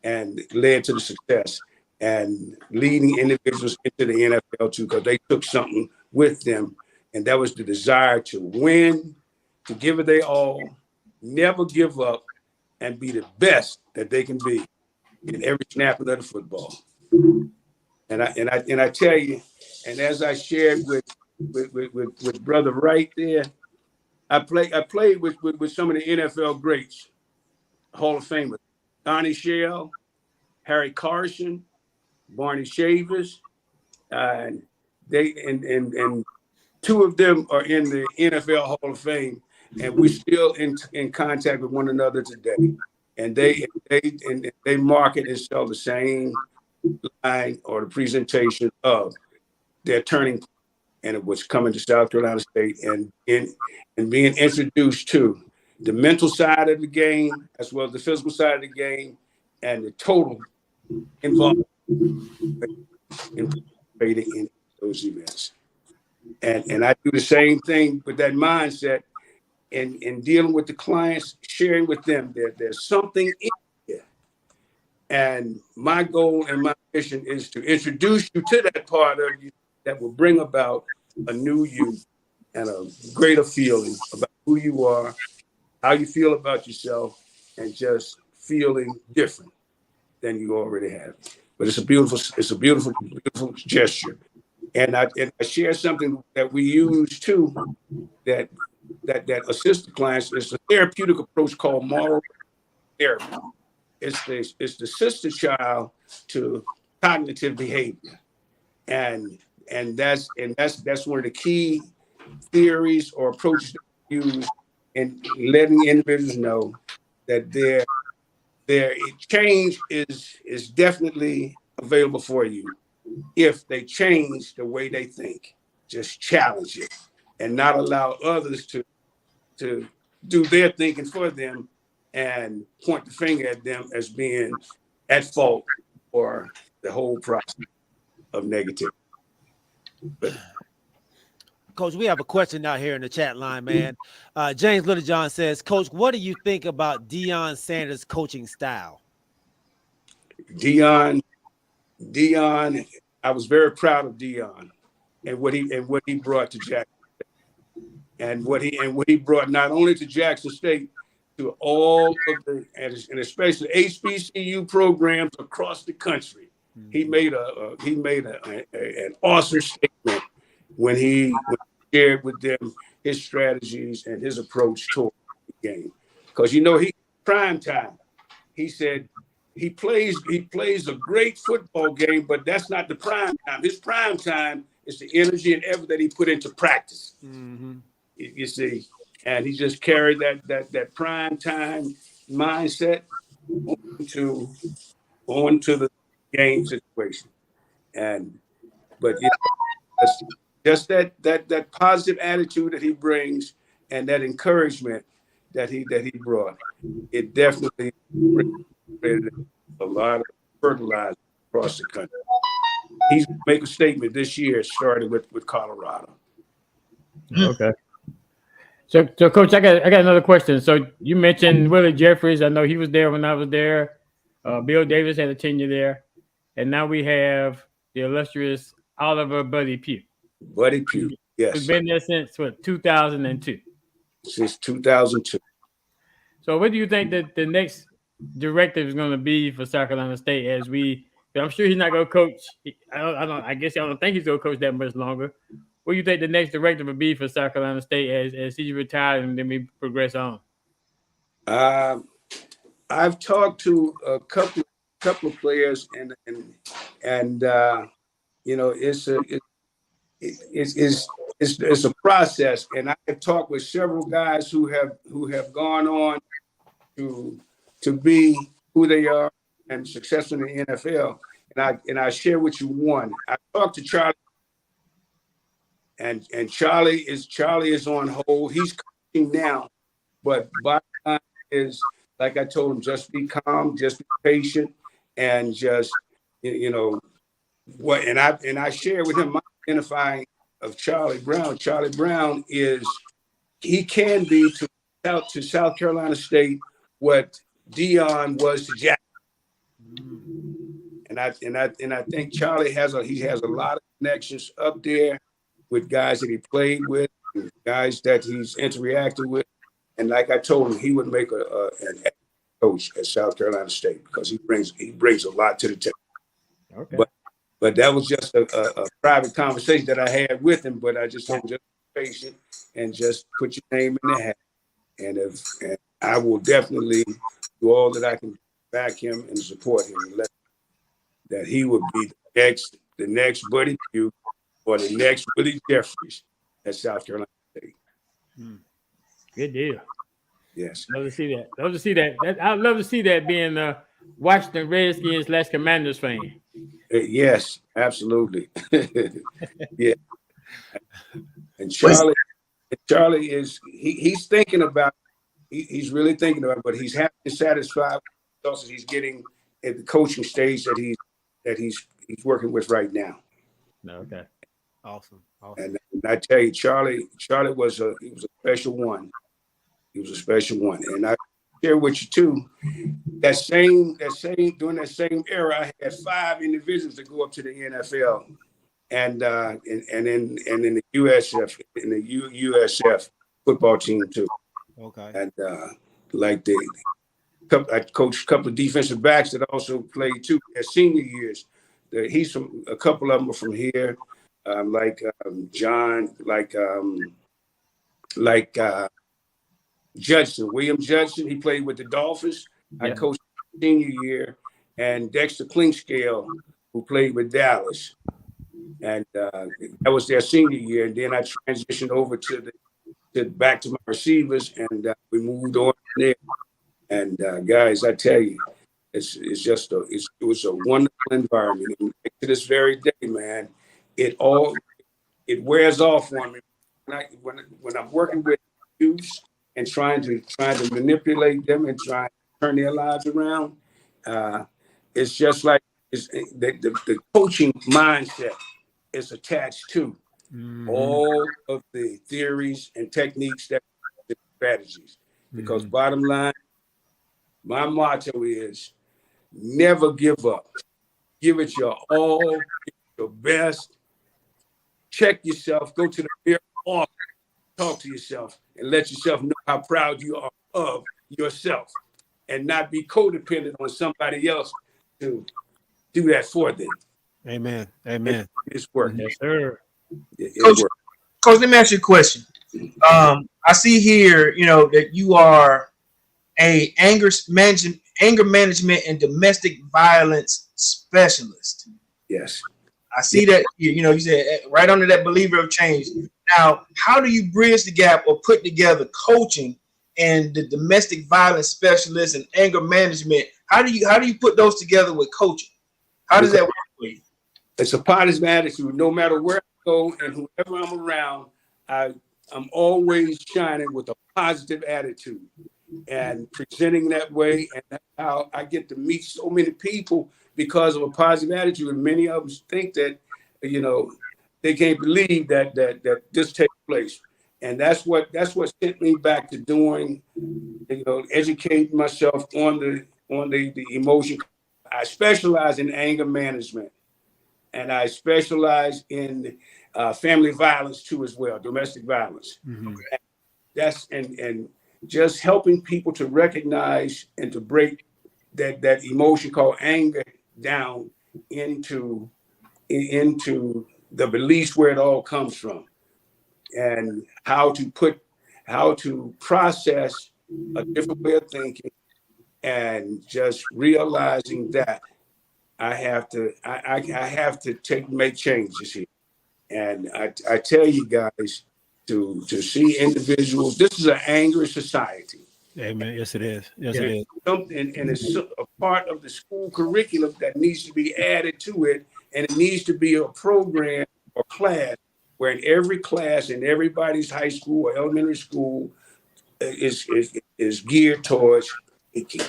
S8: and led to the success and leading individuals into the NFL too, because they took something with them, and that was the desire to win, to give it their all, never give up, and be the best that they can be in every snapping of the football. And I tell you, and as I shared with Brother Wright there, I played with some of the NFL greats, Hall of Famers, Donnie Shell, Harry Carson, Barney Shavers, and two of them are in the NFL Hall of Fame, and we're still in contact with one another today. And they market and sell the same line or the presentation of their turning point, and it was coming to South Carolina State and being introduced to the mental side of the game as well as the physical side of the game and the total involvement in participating in those events. And I do the same thing with that mindset in dealing with the clients, sharing with them that there's something in there. And my goal and my mission is to introduce you to that part of you that will bring about a new you and a greater feeling about who you are, how you feel about yourself, and just feeling different than you already have. But it's a beautiful gesture. And I share something that we use too that assists the clients. It's a therapeutic approach called moral therapy. It's the sister child to cognitive behavior, and that's one of the key theories or approaches that we use in letting individuals know that their change is definitely available for you if they change the way they think. Just challenge it and not allow others to do their thinking for them and point the finger at them as being at fault for the whole process of negativity.
S7: Coach, we have a question out here in the chat line, man. James Littlejohn says, Coach, what do you think about Deion Sanders' coaching style?
S8: Deion, I was very proud of Deion and what he brought to Jackson State, and what he brought not only to Jackson State, to all of the and especially HBCU programs across the country. He made an awesome statement when he shared with them his strategies and his approach toward the game. Because he prime time. He said he plays a great football game, but that's not the prime time. His prime time is the energy and effort that he put into practice. Mm-hmm. You see, and he just carried that prime time mindset onto the game situation. But just that positive attitude that he brings and that encouragement that he brought, it definitely brings a lot of fertilizer across the country. He's going to make a statement this year, starting with Colorado.
S1: Okay. So Coach, I got another question. So you mentioned Willie Jeffries. I know he was there when I was there. Bill Davis had a tenure there, and now we have the illustrious Oliver Buddy Pugh.
S8: Buddy Pugh, yes.
S1: He's been there since 2002.
S8: Since 2002.
S1: So what do you think that the next directive is going to be for South Carolina State I'm sure he's not going to coach. I guess I don't think he's going to coach that much longer. What do you think the next directive would be for South Carolina State as he retires and then we progress on?
S8: I've talked to a couple of players and it's a process, and I've talked with several guys who have gone on to be who they are and successful in the NFL. And I share with you one. I talked to Charlie, and Charlie is on hold. He's coaching now, but bottom line is, like I told him, just be calm, just be patient, and just what. And I share with him my identifying of Charlie Brown. Charlie Brown he can be to South Carolina State what Deion was to Jackson. And I think Charlie has a lot of connections up there with guys that he played with, guys that he's interacted with, and like I told him, he would make an excellent coach at South Carolina State because he brings a lot to the table. Okay. But that was just a private conversation that I had with him. But I just told him just be patient and just put your name in the hat. And I will definitely do all that I can to back him and support him, and that he would be the next Buddy Pugh or the next Willie Jeffries at South Carolina State.
S1: Good deal.
S8: Yes.
S1: Love to see that. Love to see that. I'd love to see that being Washington Redskins / Commanders fan.
S8: Yes, absolutely. Yeah. And Charlie is he's thinking about he's really thinking about it, but he's happy and satisfied with the results he's getting at the coaching stage that he's working with right now.
S1: Okay.
S7: Awesome.
S8: And I tell you, Charlie was a special one. He was a special one. And I share with you too, that same during that same era, I had 5 individuals that go up to the NFL and in the USF football team too.
S7: Okay.
S8: And like I coached a couple of defensive backs that also played too at senior years. A couple of them are from here, John, Judson, William Judson. He played with the Dolphins. Yeah. I coached senior year, and Dexter Clinkscale, who played with Dallas, and that was their senior year. And then I transitioned over back to my receivers, and we moved on from there. And guys, I tell you, it was a wonderful environment. And to this very day, man, it wears off on me when I'm working with youths and trying to manipulate them and try to turn their lives around. It's just like the coaching mindset is attached to all of the theories and techniques that strategies. Because bottom line, my motto is never give up. Give it your all, give it your best. Check yourself, go to the mirror often, talk to yourself, and let yourself know how proud you are of yourself, and not be codependent on somebody else to do that for them.
S7: Amen.
S8: It's working.
S1: Yes, sir.
S6: Coach, let me ask you a question. I see here, that you are a anger management and domestic violence specialist.
S8: Yes.
S6: I see that, you said right under that believer of change. Now, how do you bridge the gap or put together coaching and the domestic violence specialist and anger management? How do you put those together with coaching? How does that work for you?
S8: It's a positive attitude. No matter where I go and whoever I'm around, I'm always shining with a positive attitude and presenting that way. And that's how I get to meet so many people because of a positive attitude. And many of them think that, they can't believe that this takes place. And that's what sent me back to doing, educating myself on the emotion. I specialize in anger management, and I specialize in family violence too as well, domestic violence. Mm-hmm. And just helping people to recognize and to break that emotion called anger down into the beliefs where it all comes from, and how to process a different way of thinking, and just realizing that I have to make changes here. And I tell you guys to see individuals. This is an angry society.
S7: Amen. Yes, it is. Yes, it is.
S8: And it's a part of the school curriculum that needs to be added to it, and it needs to be a program or class where in every class in everybody's high school or elementary school is geared towards thinking,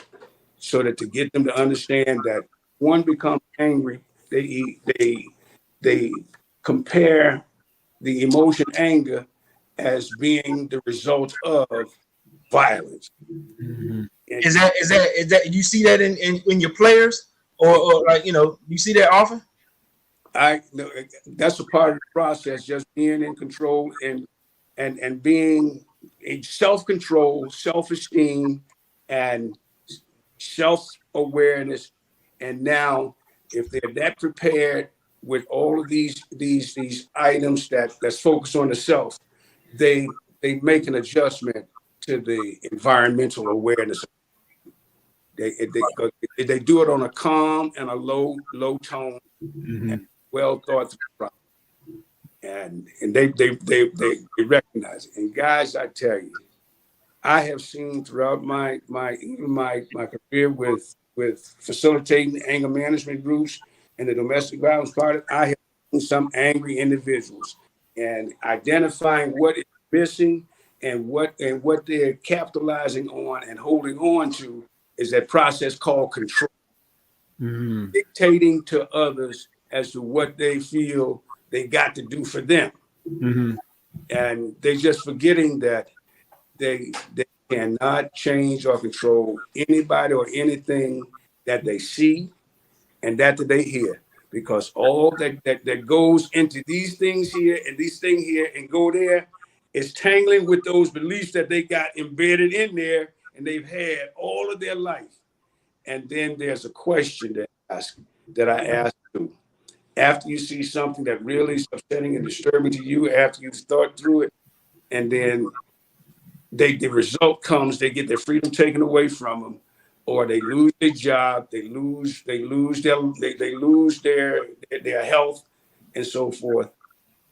S8: so that to get them to understand that one becomes angry, they compare the emotion anger as being the result of violence.
S6: Mm-hmm. Is that you see that in your players or like you see that often?
S8: That's a part of the process, just being in control and being in self-control, self-esteem, and self-awareness. And now, if they're that prepared with all of these items that's focused on the self, they they make an adjustment to the environmental awareness. They do it on a calm and a low tone, and well thought through. And they recognize it. And guys, I tell you, I have seen throughout my career with facilitating anger management groups and the domestic violence part, I have seen some angry individuals, and identifying what is missing and what they're capitalizing on and holding on to is that process called control, dictating to others as to what they feel they got to do for them. And they just forgetting that they cannot change or control anybody or anything that they see and that they hear, because all that goes into these things here and these things here and go there is tangling with those beliefs that they got embedded in there and they've had all of their life. And then there's a question that I ask you. After you see something that really is upsetting and disturbing to you, after you've thought through it, and then the result comes, they get their freedom taken away from them, or they lose their job, they lose their health, and so forth.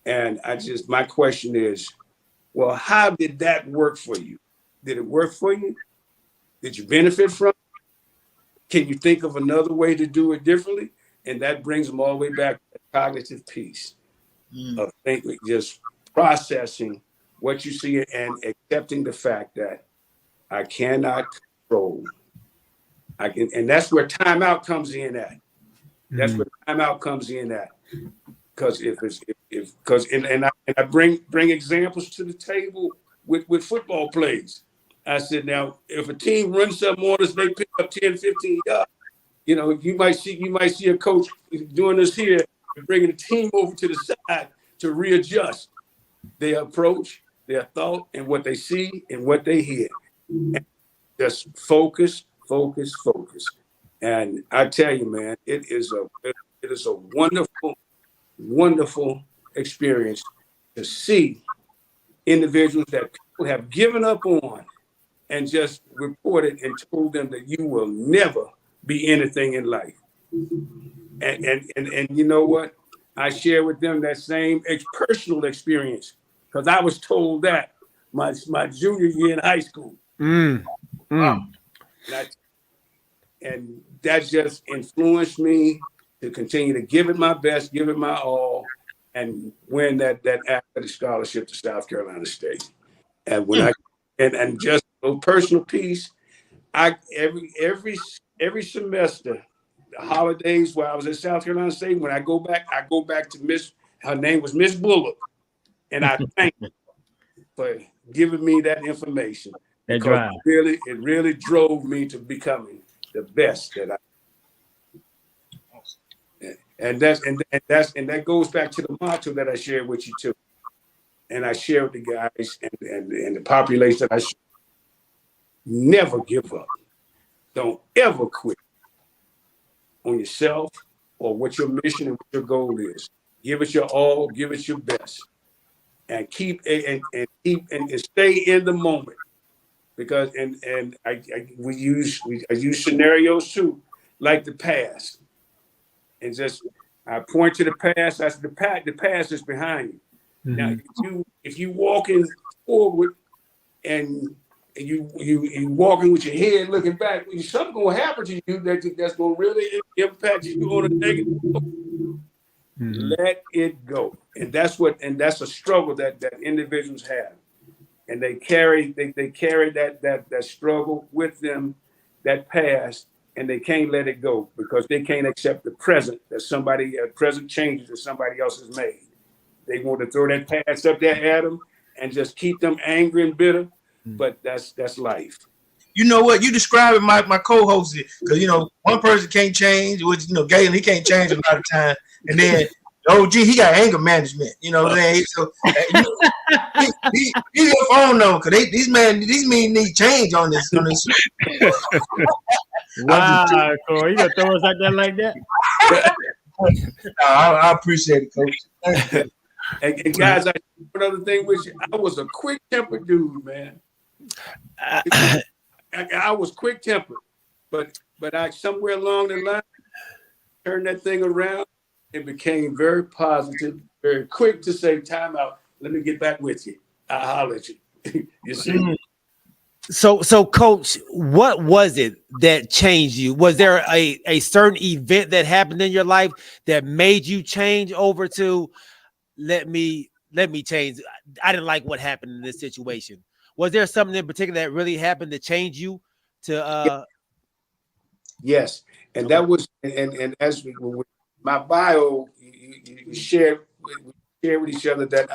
S8: And my question is, well, how did that work for you? Did it work for you? Did you benefit from it? Can you think of another way to do it differently? And that brings them all the way back to the cognitive piece of thinking, just processing what you see and accepting the fact that I cannot control. And that's where timeout comes in at. That's where timeout comes in at. Because I bring examples to the table with football plays. I said, now, if a team runs something on us, they pick up 10, 15 yards. You might see a coach doing this here and bringing the team over to the side to readjust their approach, their thought, and what they see and what they hear. And just focus. And I tell you, man, it is a wonderful, wonderful experience to see individuals that people have given up on and just reported and told them that you will never be anything in life. And you know what? I share with them that same personal experience, because I was told that my junior year in high school. And that just influenced me to continue to give it my best, give it my all, and win that athletic scholarship to South Carolina State. And when and just a little personal piece, every semester, the holidays while I was at South Carolina State, when I go back to Miss, her name was Miss Bullock, and I thank her for giving me that information. Because it really drove me to becoming the best that I. And that goes back to the motto that I shared with you too, and I share with the guys and the population that I share. Never give up. Don't ever quit on yourself or what your mission and what your goal is. Give it your all. Give it your best, and keep and stay in the moment. Because I use scenarios too, like the past, and just I point to the past. I said the past is behind you. Now, if you walking forward and you walking with your head looking back, something gonna happen to you that's gonna really impact you on a negative. Let it go, and that's a struggle that individuals have. And they carry that struggle with them, that past, and they can't let it go because they can't accept the present present changes that somebody else has made. They want to throw that past up there at them and just keep them angry and bitter, but that's life.
S6: You know what? You describing my co-host, because one person can't change, which Galen, he can't change a lot of time, and then OG, he got anger management. You know what I'm saying? So he's your phone though, because these men need change on this.
S1: Wow, Corey, you gonna throw us out there like that?
S6: I appreciate it, Coach.
S8: And guys, another thing which I was a quick-tempered dude, man. I was quick-tempered, but I somewhere along the line turned that thing around and became very positive, very quick to say, time out. Let me get back with you. I'll holler at you. You see?
S7: So Coach, what was it that changed you? Was there a certain event that happened in your life that made you change over to let me change? I didn't like what happened in this situation. Was there something in particular that really happened to change you to
S8: Yes. And that was and as with my bio, you share with each other that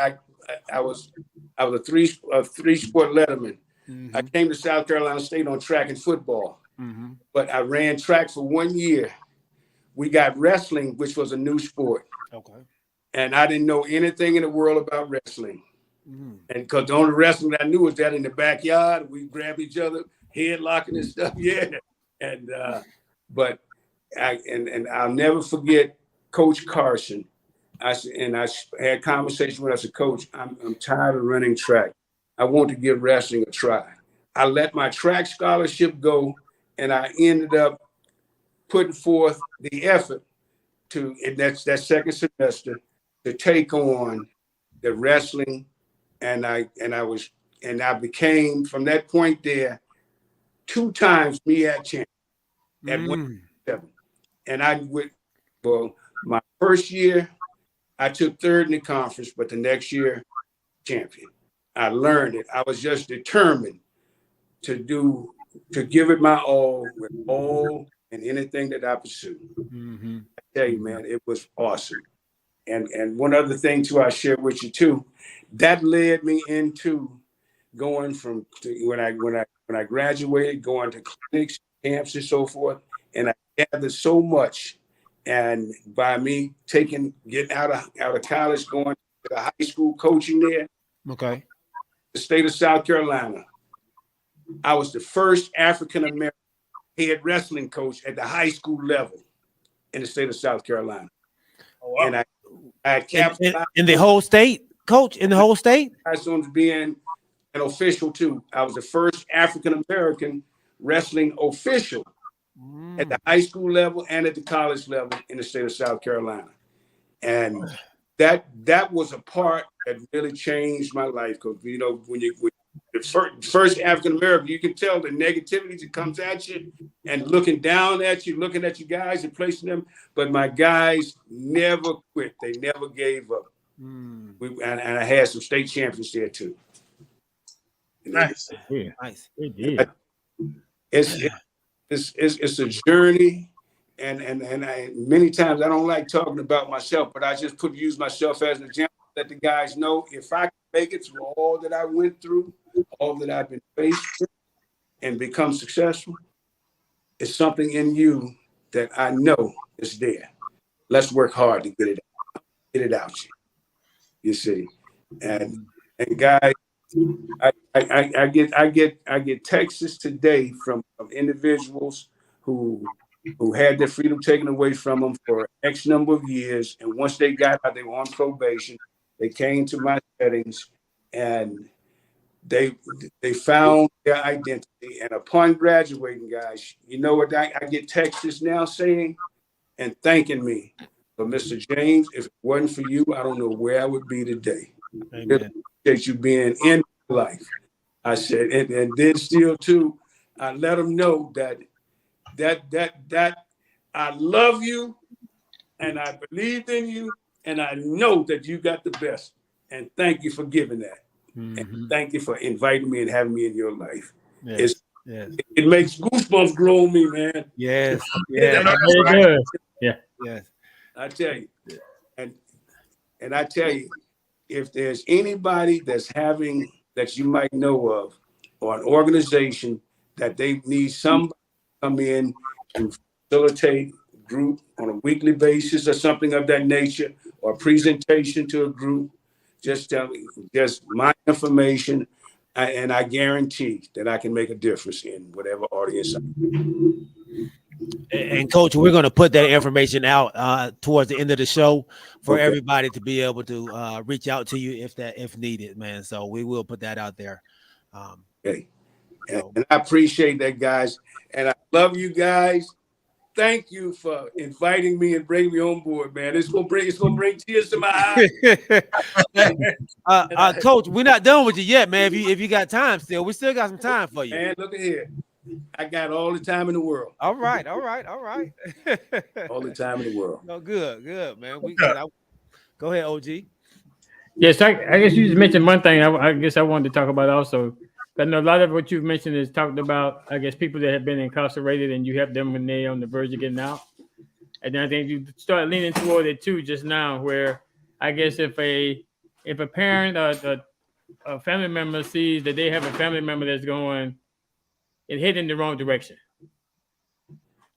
S8: I was a three sport letterman.
S7: Mm-hmm.
S8: I came to South Carolina State on track and football,
S7: mm-hmm.
S8: but I ran track for 1 year. We got wrestling, which was a new sport.
S7: Okay.
S8: And I didn't know anything in the world about wrestling.
S7: Mm-hmm.
S8: And because the only wrestling that I knew was that in the backyard, we grab each other, headlocking and stuff. Yeah. And but I'll never forget Coach Carson. I had conversation with us, Coach, I'm tired of running track. I want to give wrestling a try. I let my track scholarship go, and I ended up putting forth the effort in that second semester to take on the wrestling, and I became from that point there 2 times MEAC champion at 107. And I went, well, my first year I took 3rd in the conference, but the next year champion. I learned it. I was just determined to give it my all with all and anything that I pursue.
S7: Mm-hmm.
S8: I tell you, man, it was awesome. And one other thing too, I share with you too, that led me into going when I graduated, going to clinics, camps, and so forth, and I gathered so much. And by me getting out of college, going to the high school coaching there,
S7: okay,
S8: the state of South Carolina, I was the first African American head wrestling coach at the high school level in the state of South Carolina.
S3: Oh, wow.
S8: And I had capitalized
S7: in the whole state, Coach, in the whole state.
S8: As soon as being an official too, I was the first African American wrestling official at the high school level and at the college level in the state of South Carolina. And that was a part that really changed my life. Because, you know, when the first African American, you can tell the negativity that comes at you and looking down at you, looking at you guys and placing them. But my guys never quit. They never gave up. And I had some state champions there too.
S3: Nice.
S1: Yeah.
S7: Nice.
S8: It's a journey, and I, many times I don't like talking about myself, but I just use myself as an example. Let the guys know if I can make it through all that I went through, all that I've been faced with, and become successful, it's something in you that I know is there. Let's work hard to get it out. You see, and guys, I get texts today from individuals who had their freedom taken away from them for X number of years, and once they got out, they were on probation. They came to my settings, and they found their identity. And upon graduating, guys, you know what I get texts now saying and thanking me. But Mr. James, if it wasn't for you, I don't know where I would be today.
S7: Amen.
S8: That you being in life. I said, and then still too, I let them know that I love you and I believed in you and I know that you got the best. And thank you for giving that. And thank you for inviting me and having me in your life.
S7: Yes.
S8: It makes goosebumps grow on me, man.
S7: Yes.
S1: Yeah.
S7: Yes.
S8: I tell you. And I tell you, if there's anybody that you might know of, or an organization that they need somebody to come in to facilitate a group on a weekly basis or something of that nature, or a presentation to a group, just tell me, just my information, and I guarantee that I can make a difference in whatever audience I'm in.
S7: And Coach, we're going to put that information out towards the end of the show for everybody to be able to reach out to you if needed, man. So we will put that out there.
S8: Okay. And I appreciate that, guys. And I love you guys. Thank you for inviting me and bringing me on board, man. It's gonna bring tears to my
S7: eyes. Coach, we're not done with you yet, man. If you got time still, we still got some time for you.
S8: Man, look at here. I got all the time in the world.
S7: All right.
S8: All the time in the world.
S7: No, good, man. Go ahead, OG.
S1: Yes, I guess you just mentioned one thing. I guess I wanted to talk about also. I know a lot of what you've mentioned is talked about, I guess, people that have been incarcerated and you help them when they're on the verge of getting out. And then I think you start leaning toward it too just now, where I guess if a parent or a family member sees that they have a family member that's going and heading in the wrong direction,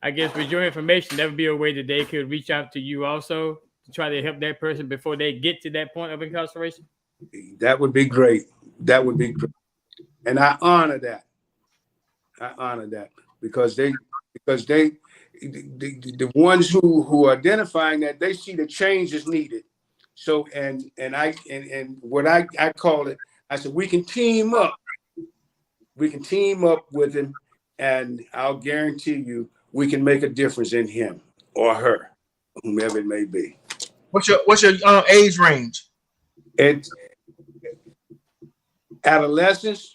S1: I guess with your information, that would be a way that they could reach out to you also to try to help that person before they get to that point of incarceration.
S8: That would be great. And I honor that. Because the ones who are identifying that, they see the change is needed. So and what I call it, I said we can team up. We can team up with him, and I'll guarantee you we can make a difference in him or her, whomever it may be.
S6: What's your age range?
S8: It's adolescents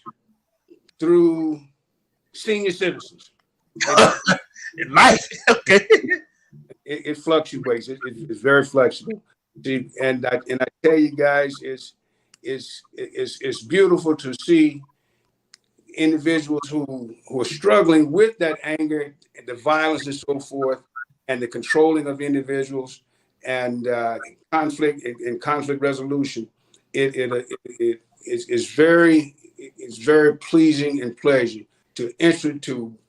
S8: through senior citizens.
S6: In life, okay.
S8: It fluctuates. It's very flexible. And I tell you guys, it's beautiful to see individuals who are struggling with that anger, and the violence, and so forth, and the controlling of individuals, and conflict and conflict resolution. It's very pleasing and pleasure to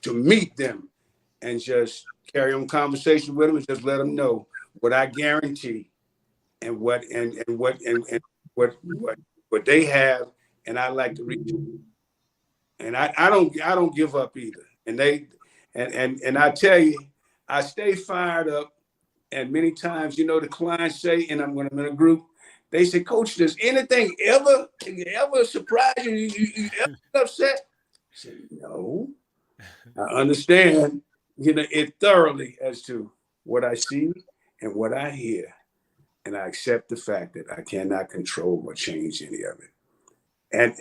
S8: meet them and just carry on conversation with them and just let them know what I guarantee and what they have, and I like to reach. And I don't give up either. And I tell you, I stay fired up. And many times, the clients say, and when I'm in a group, they say, Coach, does anything ever surprise you? You ever upset? I say, no. I understand, it thoroughly as to what I see and what I hear. And I accept the fact that I cannot control or change any of it.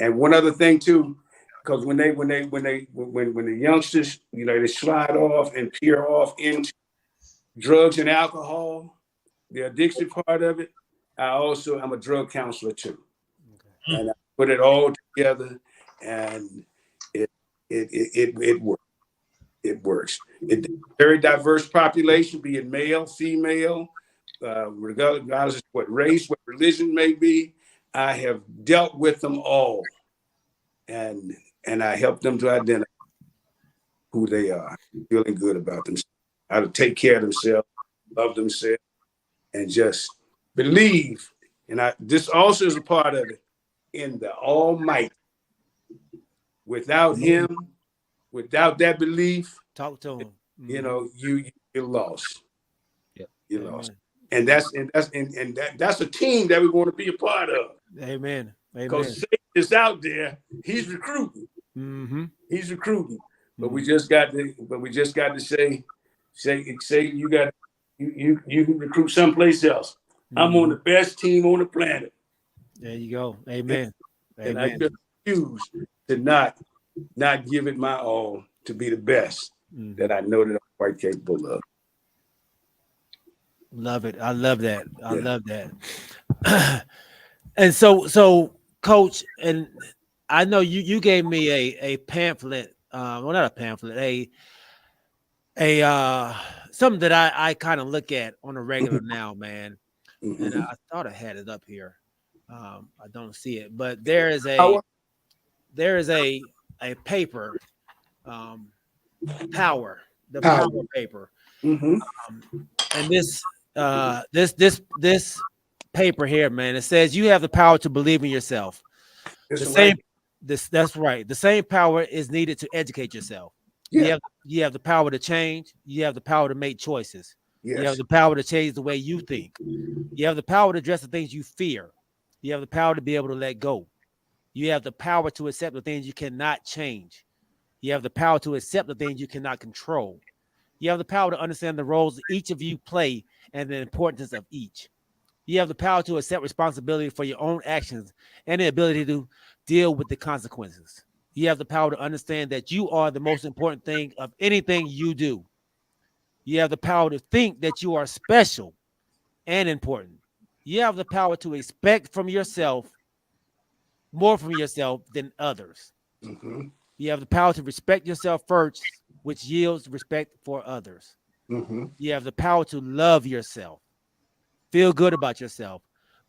S8: And one other thing too, because when the youngsters, they slide off and peer off into drugs and alcohol, the addiction part of it, I'm a drug counselor too. Okay. And I put it all together, and it works. It works. It's a very diverse population, be it male, female, regardless of what race, what religion may be. I have dealt with them all, and I help them to identify who they are, feeling good about themselves, how to take care of themselves, love themselves, and just believe. And this also is a part of it, in the Almighty. Without Him, without that belief,
S7: talk to Him.
S8: You're lost.
S7: Yeah,
S8: you're lost. And that's a team that we want to be a part of.
S7: Amen.
S8: Because Satan is out there. He's recruiting.
S7: Mm-hmm.
S8: He's recruiting. But we just got to say you can recruit someplace else. Mm-hmm. I'm on the best team on the planet.
S7: There you go. Amen.
S8: And I refuse to not give it my all to be the best that I know that I'm quite capable of.
S7: Love it. I love that. I love that. And so Coach, and I know you gave me a pamphlet, well, not a pamphlet, a something that I kind of look at on a regular now, man. Mm-hmm. And I thought I had it up here. I don't see it, but there is a paper, power paper. Mm-hmm. And this paper here, man, it says you have the power to believe in yourself. That's right. The same power is needed to educate yourself.
S8: Yeah.
S7: You have the power to change. You have the power to make choices.
S8: Yes.
S7: You have the power to change the way you think. You have the power to address the things you fear. You have the power to be able to let go. You have the power to accept the things you cannot change. You have the power to accept the things you cannot control. You have the power to understand the roles each of you play and the importance of each. You have the power to accept responsibility for your own actions and the ability to deal with the consequences. You have the power to understand that you are the most important thing of anything you do. You have the power to think that you are special and important. You have the power to expect from yourself more from yourself than others.
S8: Mm-hmm.
S7: You have the power to respect yourself first, which yields respect for others.
S8: Mm-hmm.
S7: You have the power to love yourself, feel good about yourself,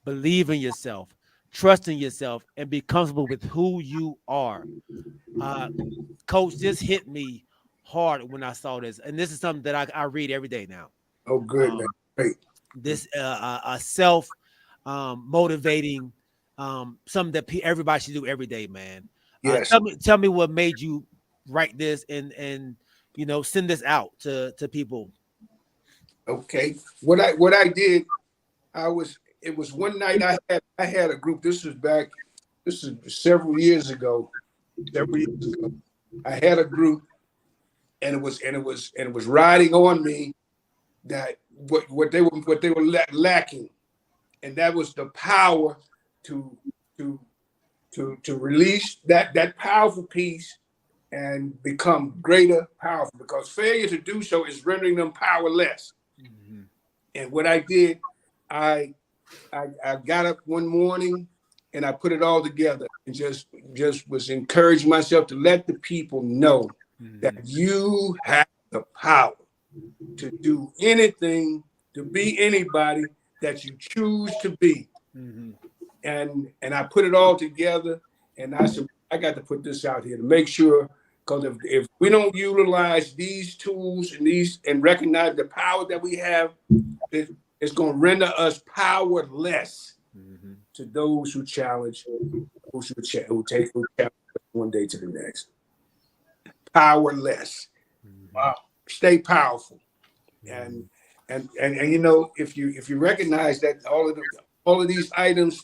S7: believe in yourself, trust in yourself, and be comfortable with who you are. Coach, this hit me hard when I saw this, and this is something that I read every day now.
S8: Oh, good, man. Great.
S7: This self motivating, something that everybody should do every day, man.
S8: Yes.
S7: Tell me what made you write this and send this out to people.
S8: Okay. What I did, it was one night I had a group. This is several years ago. I had a group, and it was riding on me that what they were lacking, and that was the power to release that powerful piece and become greater, powerful. Because failure to do so is rendering them powerless. Mm-hmm. And what I did, I got up one morning and I put it all together and just was encouraging myself to let the people know that you have the power to do anything, to be anybody that you choose to be. Mm-hmm. And I put it all together, and I said, I got to put this out here to make sure, because if we don't utilize these tools and recognize the power that we have, it's going to render us powerless to those who challenge, who take one day to the next. Powerless. Wow. Stay powerful. And if you recognize that all of these items,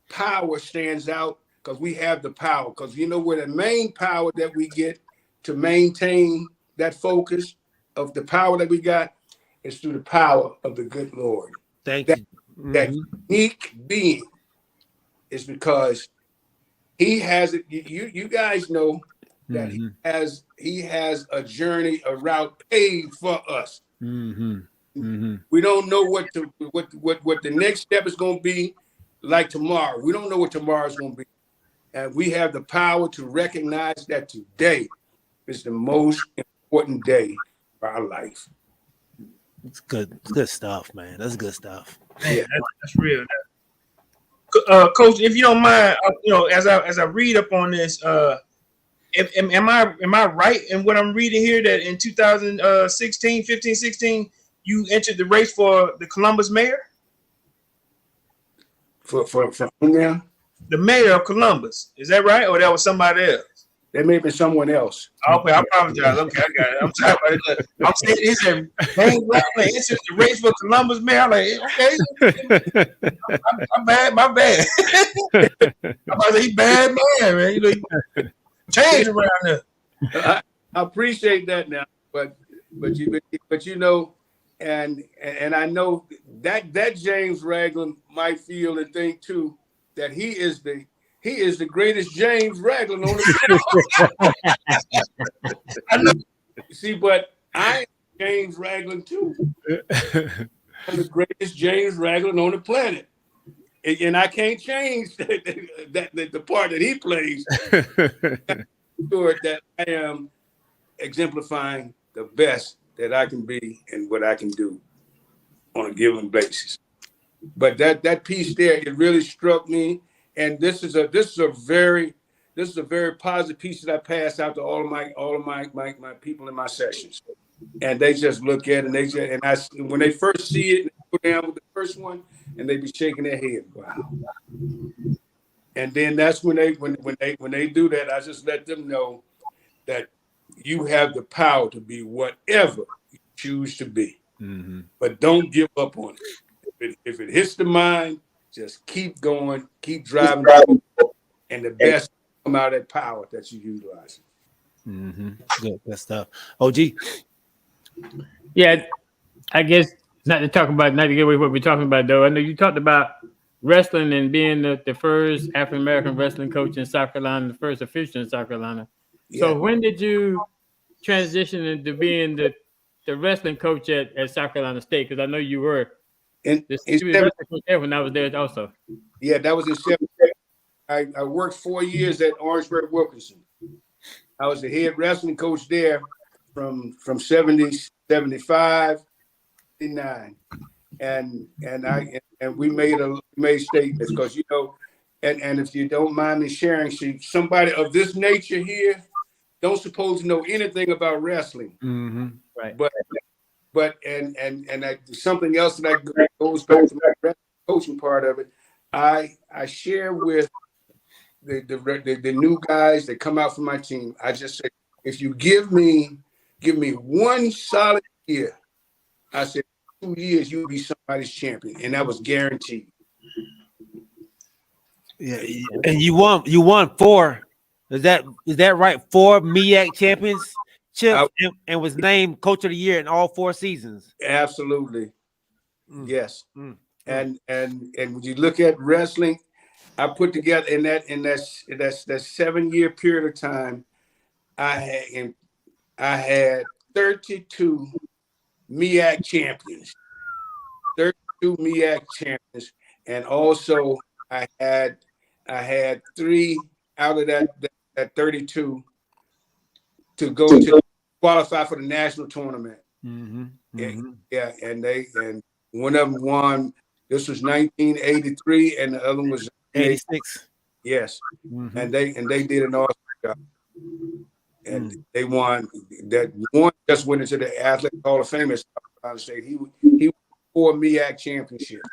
S8: power stands out because we have the power. Because where the main power that we get to maintain that focus of the power that we got is through the power of the good Lord.
S7: Thank you.
S8: That unique being is because he has it. You guys know that he has a journey, a route paved for us. Mm-hmm. Mm-hmm. We don't know what the next step is going to be like tomorrow. We don't know what tomorrow is going to be. And we have the power to recognize that today is the most important day of our life.
S7: It's good. It's good stuff, man. That's good stuff.
S3: Yeah, that's real. Coach, if you don't mind, as I read up on this, am I right in what I'm reading here that in 2016, you entered the race for the Columbus mayor?
S8: For whom now?
S3: The mayor of Columbus. Is that right? Or that was somebody else?
S8: That may have been someone else.
S3: Okay, I apologize. Okay, I got it. I'm sorry about it. I'm saying he said, "Dang, Ragland entered the race for Columbus mayor." I'm like, okay, my bad. I'm about to say, he bad man, man. Change around there.
S8: I appreciate that now, but and I know that James Ragland might feel and think too that he is the greatest James Ragland on the planet. I know. See, but I am James Ragland too. I'm the greatest James Ragland on the planet, and I can't change the part that he plays. I'm sure that I am exemplifying the best that I can be and what I can do on a given basis. But that piece there, it really struck me. And this is a very positive piece that I pass out to all of my people in my sessions. And they just look at it when they first see it, they go down with the first one and they be shaking their head. Wow. And then that's when they do that, I just let them know that you have the power to be whatever you choose to be.
S7: Mm-hmm.
S8: But don't give up on it. If it hits the mind, just keep going, keep driving, and the best come out of that power that you utilize.
S7: Mm-hmm. Good stuff. OG.
S1: Yeah, I guess not to get away from what we're talking about though. I know you talked about wrestling and being the first African American wrestling coach in South Carolina, the first official in South Carolina. So when did you transition into being the wrestling coach at South Carolina State? Because I know you were the wrestling coach there when I was there also.
S8: Yeah, that was in 70. I worked 4 years at Orangeburg Wilkinson. I was the head wrestling coach there from 70, 75, 79. And we made statements because and if you don't mind me sharing, somebody of this nature here don't suppose to know anything about wrestling.
S7: Mm-hmm.
S1: Right.
S8: But something else that goes back to my coaching part of it. I share with the new guys that come out from my team. I just say, if you give me one solid year, I said 2 years you'll be somebody's champion, and that was guaranteed.
S7: Yeah, and you won 4. Is that right? 4 MEAC championships and was named coach of the year in all 4 seasons.
S8: Absolutely, yes. And when you look at wrestling, I put together in that 7-year period of time, I had 32 MEAC champions, 32 MEAC champions, and also I had 3 out of that 32 to go to qualify for the national tournament.
S7: Mm-hmm.
S8: Mm-hmm. Yeah, and one of them won. This was 1983, and the other one was
S7: 86.
S8: Yes,
S7: mm-hmm.
S8: and they did an awesome job, and they won. That one just went into the Athletic Hall of Fame at South Carolina State. He won 4 MEAC championships,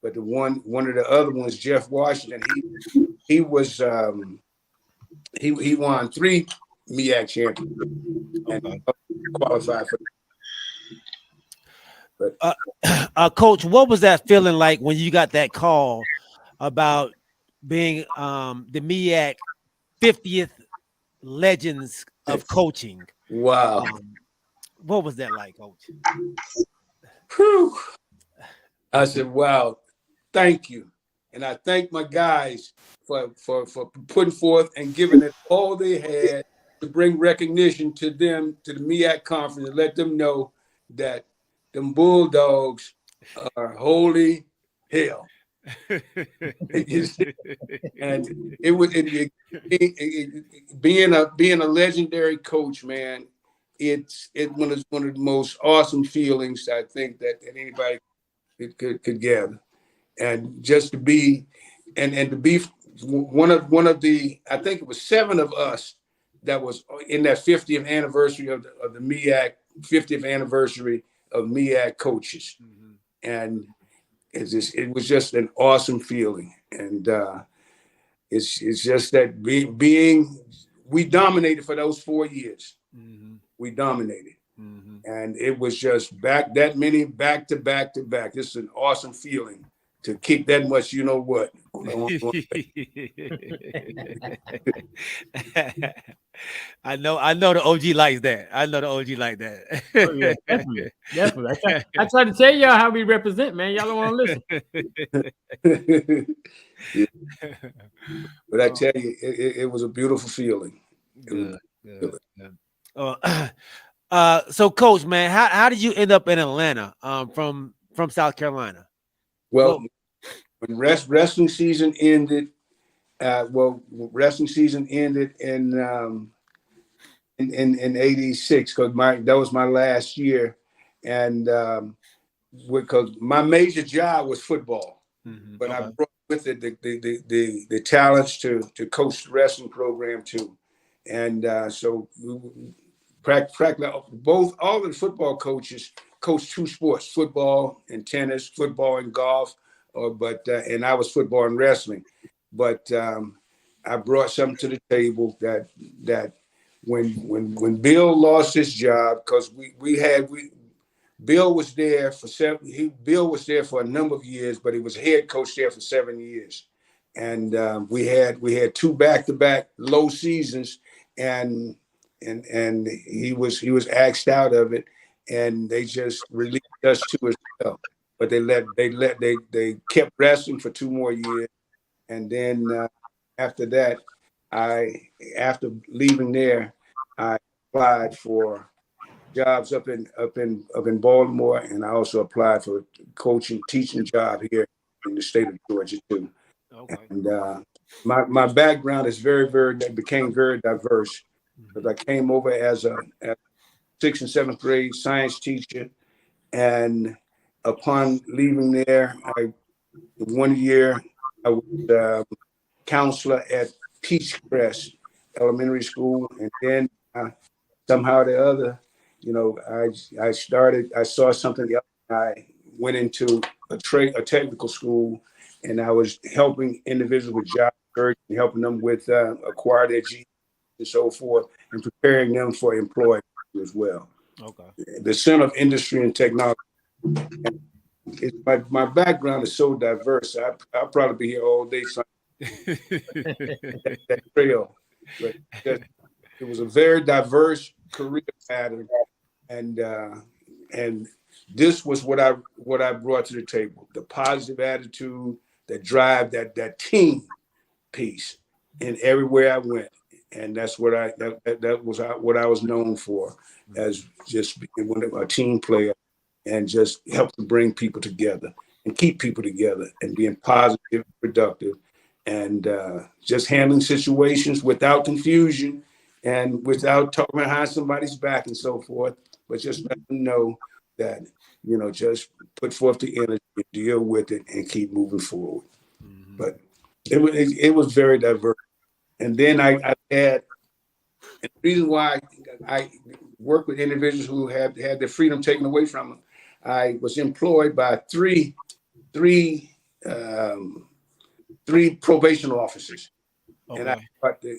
S8: but one of the other ones, Jeff Washington, he won 3 MEAC championships and qualified for.
S7: But Coach, what was that feeling like when you got that call about being the MEAC 50th Legends of Coaching?
S8: Wow.
S7: What was that like, Coach?
S8: Whew. I said, wow, thank you. And I thank my guys for putting forth and giving it all they had to bring recognition to them, to the MEAC conference, and let them know that them Bulldogs are holy hell. And being a legendary coach, man, it's one of the most awesome feelings I think that anybody could gather, and just to be and to be one of the, I think it was 7 of us that was in that 50th anniversary of the MEAC 50th anniversary of MEAC coaches.
S7: Mm-hmm.
S8: And it was just an awesome feeling. And it's just that we dominated for those 4 years.
S7: Mm-hmm.
S8: We dominated.
S7: Mm-hmm.
S8: And it was just back to back. This is an awesome feeling to kick that much, you know what.
S7: I know the OG likes that.
S1: Oh, yeah, definitely. I try to tell y'all how we represent, man. Y'all don't want to listen.
S8: Yeah. But I tell you, it was a beautiful feeling.
S7: Good. So, Coach, man, how did you end up in Atlanta from South Carolina?
S8: Well, when wrestling season ended, wrestling season ended in 86 because that was my last year, and because my major job was football, but I brought with it the talents to coach the wrestling program too, and so practically all of the football coaches coach 2 sports: football and tennis, football and golf. And I was football and wrestling, but I brought something to the table that when Bill lost his job, because Bill was there for Bill was there for a number of years, but he was head coach there for 7 years, and we had 2 back-to-back low seasons, and he was axed out of it, and they just released us too as well. But they kept wrestling for 2 more years, and then after that, after leaving there, I applied for jobs up in Baltimore, and I also applied for a teaching job here in the state of Georgia too. Okay. And my background is became very diverse, because I came over as a 6th and 7th grade science teacher, and upon leaving there, one year I was counselor at Peachcrest Elementary School, and then somehow or the other, I saw something else. I went into a technical school, and I was helping individuals with job search and helping them with acquire their GED and so forth, and preparing them for employment as well. Okay. The Center of Industry and Technology. My background is so diverse. I'll probably be here all day. that trail, but it was a very diverse career pattern, and this was what I brought to the table: the positive attitude, that drive, that team piece, and everywhere I went, and that's what that was what I was known for, as just being a team player, and just help to bring people together and keep people together, and being positive, productive, and just handling situations without confusion and without talking behind somebody's back and so forth, but just let them know that, just put forth the energy, deal with it, and keep moving forward. Mm-hmm. But it was very diverse. And then I had, and the reason why I work with individuals who had their freedom taken away from them, I was employed by three probation officers. Okay.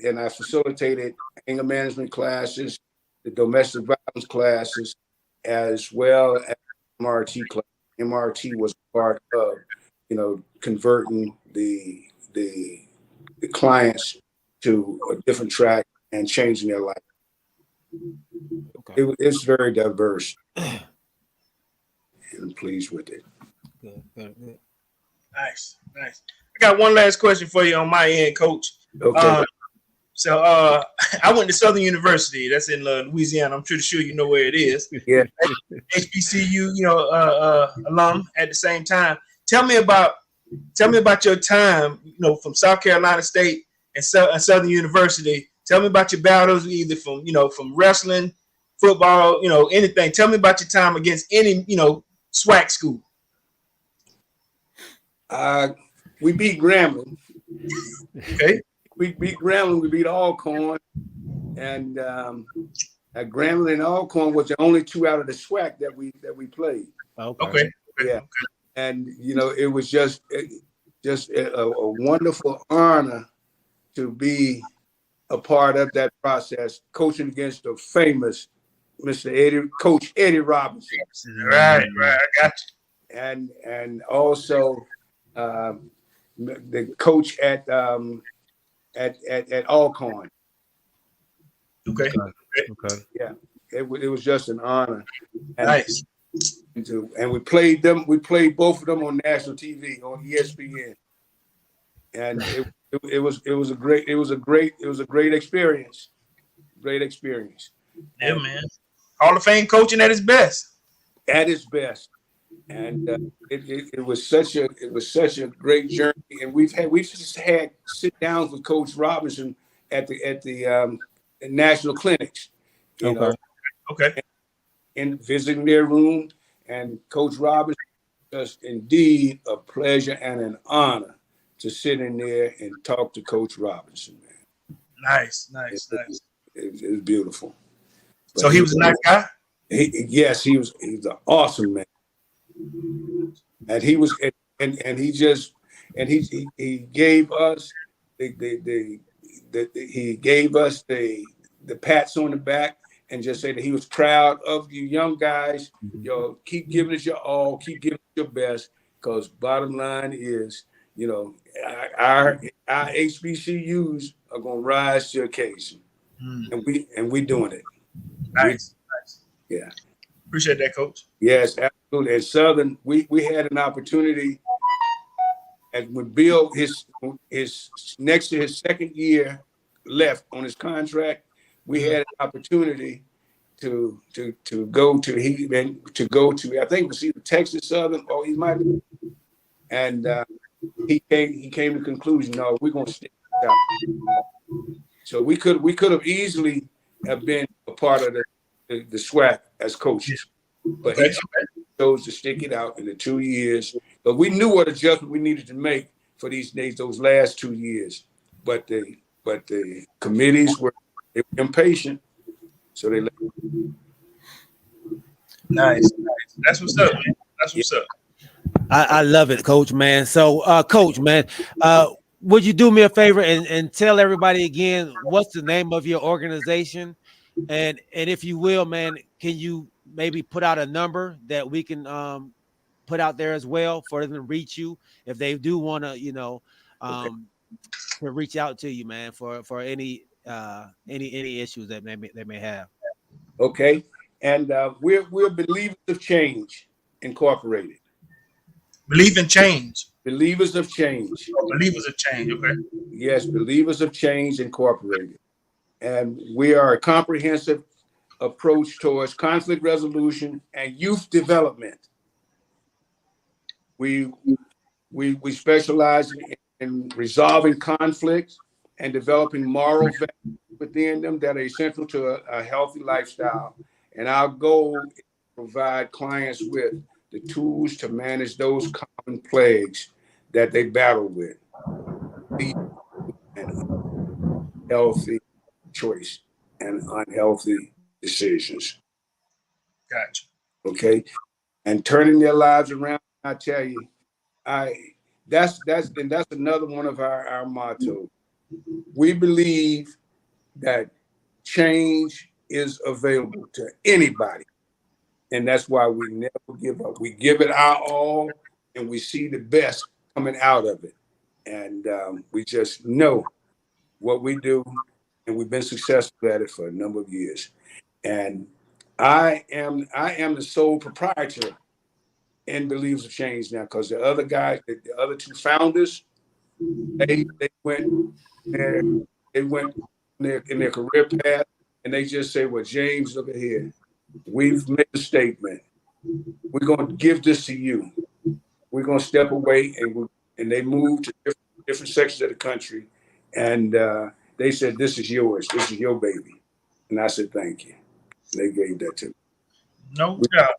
S8: And I facilitated anger management classes, the domestic violence classes, as well as MRT class. MRT was part of, converting the clients to a different track and changing their life. Okay. It's very diverse. And I'm pleased with it.
S6: Good. Nice. I got one last question for you on my end, Coach. Okay. So I went to Southern University. That's in Louisiana. I'm pretty sure you know where it is. Yeah. HBCU, alum at the same time. Tell me about your time, from South Carolina State and Southern University. Tell me about your battles, either from wrestling, football, anything. Tell me about your time against any, SWAC school.
S8: We beat Grambling.
S6: Okay.
S8: We beat Grambling. We beat Alcorn, and Grambling and Alcorn was the only 2 out of the SWAC that we played.
S6: Okay.
S8: Yeah, and it was just a wonderful honor to be a part of that process, coaching against the famous Coach Eddie Robinson.
S6: Right. I got you.
S8: And also the coach at Alcorn.
S6: Okay.
S8: Yeah, it was just an honor.
S6: Nice.
S8: And we played them. We played both of them on national TV on ESPN, and it was a great experience. Great experience.
S6: Yeah, man. Hall of Fame coaching at its best.
S8: At its best. And it was such a great journey, and we've just had sit downs with Coach Robinson at the national clinics,
S6: Okay.
S8: And visiting their room, and Coach Robinson, just indeed a pleasure and an honor to sit in there and talk to Coach Robinson, man.
S6: Nice.
S8: It was beautiful. But
S6: so he was a nice guy.
S8: Yes, he was an awesome man. And he was, and he just, and he gave us the the pats on the back and just say that he was proud of you young guys. Keep giving it your all, keep giving it your best, because bottom line is, our HBCUs are gonna rise to occasion, and we doing it.
S6: Nice.
S8: Yeah.
S6: Appreciate that, Coach.
S8: Yes, absolutely. At Southern, we had an opportunity, and when Bill his next to his second year left on his contract, we had an opportunity to go to I think it was either Texas Southern or he might have, and he came to the conclusion, no, we're gonna stick it out. So we could have easily have been a part of the SWAC as coaches, but he chose to stick it out in the 2 years. But we knew what adjustment we needed to make for those last 2 years. But the committees were impatient, so they let.
S6: Nice. That's what's up, man. That's what's up.
S7: I love it, Coach, man. So, Coach, man, would you do me a favor and tell everybody again what's the name of your organization, and if you will, man, can you maybe put out a number that we can put out there as well for them to reach you if they do want to, to reach out to you, man, for any issues that they may have.
S8: Okay, and we're Believers of Change Incorporated.
S6: Believe in change.
S8: Believers of Change.
S6: Believers of Change. Okay.
S8: Yes, Believers of Change Incorporated, and we are a comprehensive approach towards conflict resolution and youth development. We specialize in resolving conflicts and developing moral values within them that are essential to a healthy lifestyle. And our goal is to provide clients with the tools to manage those common plagues that they battle with. And healthy choice and unhealthy decisions.
S6: Gotcha.
S8: Okay. And turning their lives around, I tell you, that's another one of our mottos. We believe that change is available to anybody. And that's why we never give up. We give it our all, and we see the best coming out of it. And we just know what we do, and we've been successful at it for a number of years. And I am the sole proprietor in Believers of Change now, because the other guys, the other two founders, they went in their career path, and they just say, well, James, look at here. We've made a statement. We're going to give this to you. We're going to step away, and they moved to different sections of the country, and they said, this is yours. This is your baby. And I said, thank you. They gave that to me.
S6: No doubt.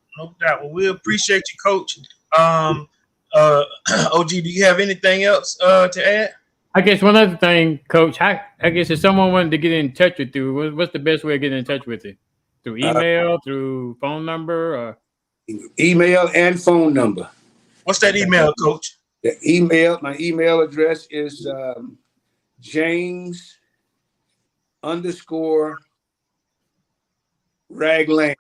S6: Well, we appreciate you, Coach. OG, do you have anything else to add?
S1: I guess one other thing, Coach, I guess if someone wanted to get in touch with you, what's the best way of getting in touch with you? Through email, through phone number, or
S8: email and phone number.
S6: What's that email, Coach?
S8: My email address is James_Ragland,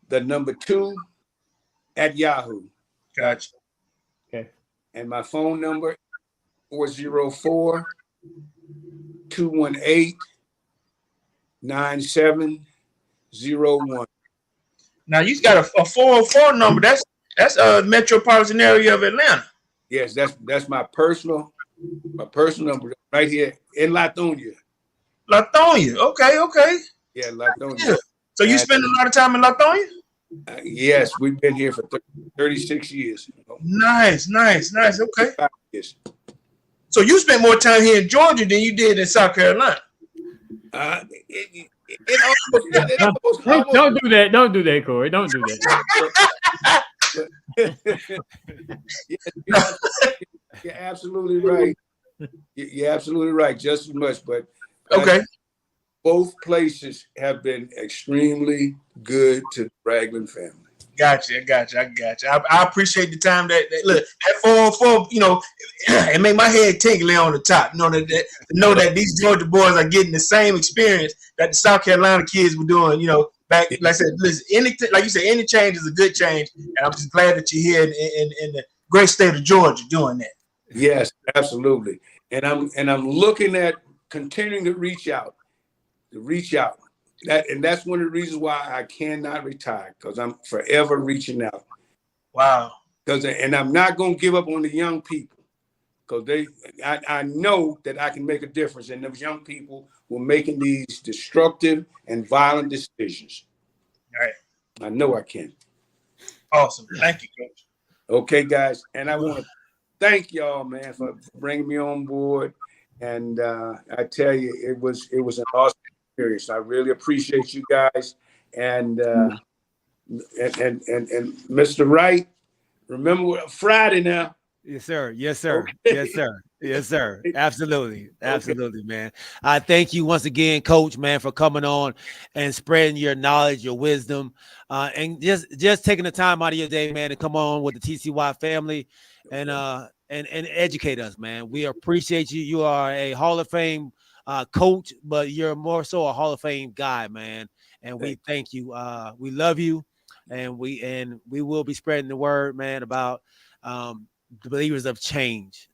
S8: the number 2 at Yahoo.
S6: Gotcha.
S1: Okay.
S8: And my phone number 404-218-9701.
S6: Now you got a 404 number. That's metropolitan area of Atlanta.
S8: Yes, that's my personal number right here in Lithonia.
S6: Lithonia. Okay.
S8: Yeah, Lithonia.
S6: Yeah. So you spend a lot of time in Lithonia?
S8: Yes, we've been here for 36 years.
S6: Nice. Okay.
S8: 5 years.
S6: So you spent more time here in Georgia than you did in South Carolina.
S1: Don't do that. Don't do that, Corey. Don't do
S8: that. You're absolutely right. You're absolutely right. Just as much, but
S6: okay.
S8: Both places have been extremely good to the Ragland family.
S6: Gotcha. I appreciate the time that look at 404. You know, it made my head tingle on the top. You know that these Georgia boys are getting the same experience that the South Carolina kids were doing. You know, back like I said, listen, like you said, any change is a good change, and I'm just glad that you're here in the great state of Georgia doing that.
S8: Yes, absolutely. And I'm looking at continuing to reach out. That's one of the reasons why I cannot retire, because I'm forever reaching out.
S6: Wow.
S8: And I'm not going to give up on the young people, because I know that I can make a difference in those young people who are making these destructive and violent decisions.
S6: All right.
S8: I know I can.
S6: Awesome. Thank you, Coach.
S8: Okay, guys. And I want to thank y'all, man, for bringing me on board. And I tell you, it was an awesome experience. I really appreciate you guys. And Mr. Wright, remember Friday now.
S7: Yes, sir. Yes, sir. Yes, sir. Yes, sir. Absolutely. Absolutely, man. I thank you once again, Coach, man, for coming on and spreading your knowledge, your wisdom, and just taking the time out of your day, man, to come on with the TCY family and educate us, man. We appreciate you. You are a Hall of Fame coach, but you're more so a Hall of Fame guy, man. And we thank you. We love you, and we will be spreading the word, man, about the believers of change.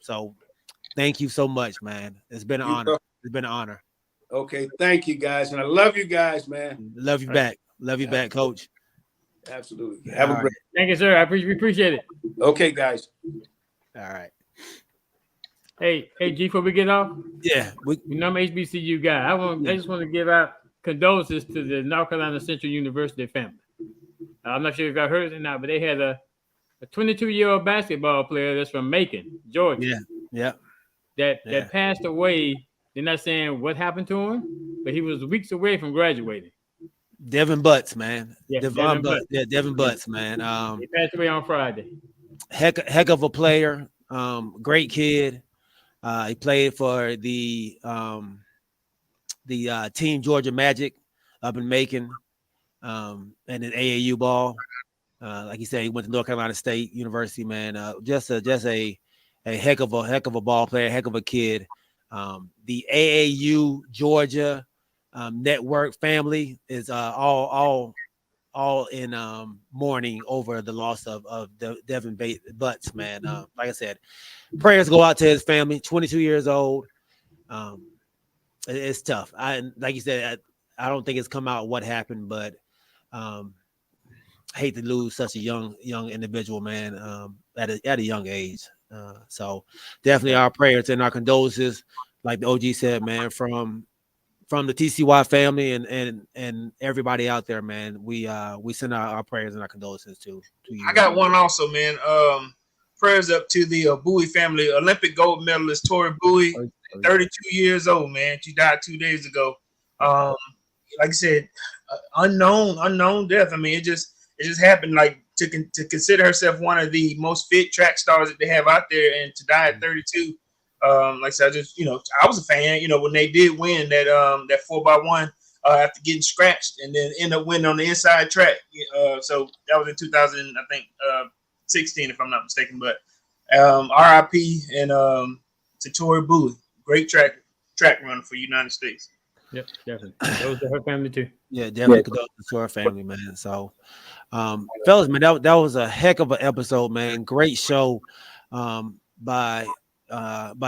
S7: So thank you so much, man. It's been an honor. It's been an honor.
S8: Okay, thank you guys, and I love you guys, man.
S7: Love you back. Love you back, Coach.
S8: Absolutely. Have a great.
S1: Thank you, sir. We appreciate it.
S8: Okay, guys.
S7: All right.
S1: Hey, G, before we get off,
S7: we
S1: know I'm an HBCU guy. I just want to give out condolences to the North Carolina Central University family. I'm not sure if y'all heard it or not, but they had a 22-year-old basketball player that's from Macon, Georgia.
S7: Yeah.
S1: That passed away. They're not saying what happened to him, but he was weeks away from graduating.
S7: Devin Butts, man.
S1: Yeah,
S7: Devin Butts. Yeah, Devin Butts, man.
S1: He passed away on Friday.
S7: Heck of a player. Great kid. He played for the Team Georgia Magic up in Macon, and in AAU ball. Like you said, he went to North Carolina State University, man. Just a heck of a ball player, heck of a kid. The AAU Georgia network family is all in mourning over the loss of Devin Butts, man. Like I said, prayers go out to his family. 22 years old. It's tough. Like you said, I don't think it's come out what happened, but I hate to lose such a young individual, man, at a young age. So definitely our prayers and our condolences, like the OG said, man, from the TCY family and everybody out there, man. We send our prayers and our condolences to you.
S6: I got one also, man. Prayers up to the Bowie family. Olympic gold medalist Tori Bowie, 32 years old, man. She died 2 days ago. Like I said, unknown death. I mean, it just happened. Like to consider herself one of the most fit track stars that they have out there, and to die at 32. Like I said, I was a fan, when they did win that 4x1 after getting scratched, and then end up winning on the inside track. So that was in 2016, if I'm not mistaken. But RIP and to Tori Bowie, great track runner for the United States.
S1: Yep, definitely. Those are her family too.
S7: Yeah, definitely condolences to her family, man. So, fellas, man, that was a heck of an episode, man. Great show by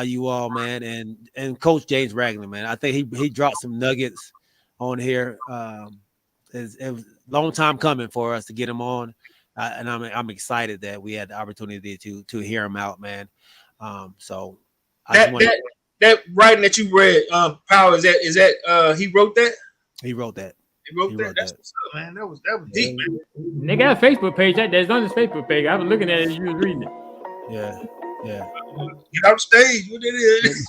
S7: you all, man, and Coach James Ragland, man. I think he dropped some nuggets on here. It was a long time coming for us to get him on, and I'm excited that we had the opportunity to hear him out, man. So
S6: that writing that you read, Power, is that he wrote that?
S7: He wrote that.
S6: That's what's up, man. That was deep, man.
S1: They got a Facebook page. That's on his Facebook page. I was looking at it as you was reading it.
S7: Yeah.
S6: Get off stage. What it is?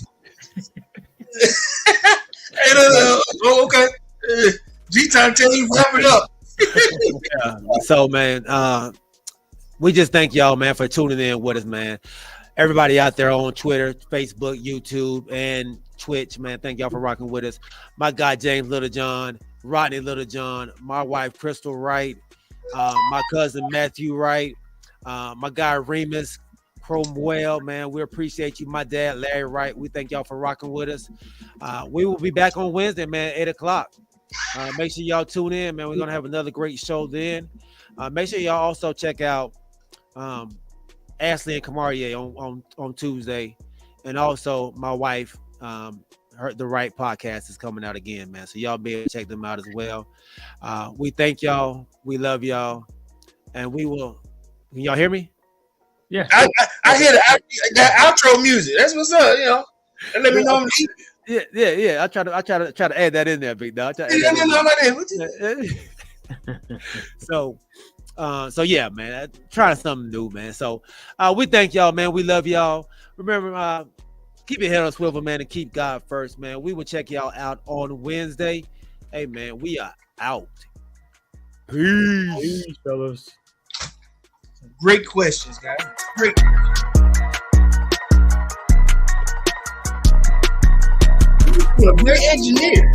S6: Okay. G-Time tell you wrap it up.
S7: So, man, we just thank y'all, man, for tuning in with us, man. Everybody out there on Twitter, Facebook, YouTube, and Twitch, man, thank y'all for rocking with us. My guy, James Littlejohn, Rodney Littlejohn, my wife, Crystal Wright, my cousin Matthew Wright, my guy Remus Cromwell, man. We appreciate you, my dad Larry Wright. We thank y'all for rocking with us. We will be back on Wednesday, man, 8:00. Make sure y'all tune in, man. We're gonna have another great show then. Make sure y'all also check out Ashley and Kamarie on Tuesday, and also my wife, the Right podcast is coming out again, man. So y'all be able to check them out as well. We thank y'all. We love y'all, and we will. Can y'all hear me?
S6: Yeah, I hear that outro music. That's what's up, you know. And let me know.
S7: Yeah. I try to add that in there, big dog. So yeah, man. Trying something new, man. So we thank y'all, man. We love y'all. Remember, keep your head on swivel, man, and keep God first, man. We will check y'all out on Wednesday. Hey, man, we are out.
S1: Peace, fellas.
S6: Great questions, guys. Great. You're a great engineer.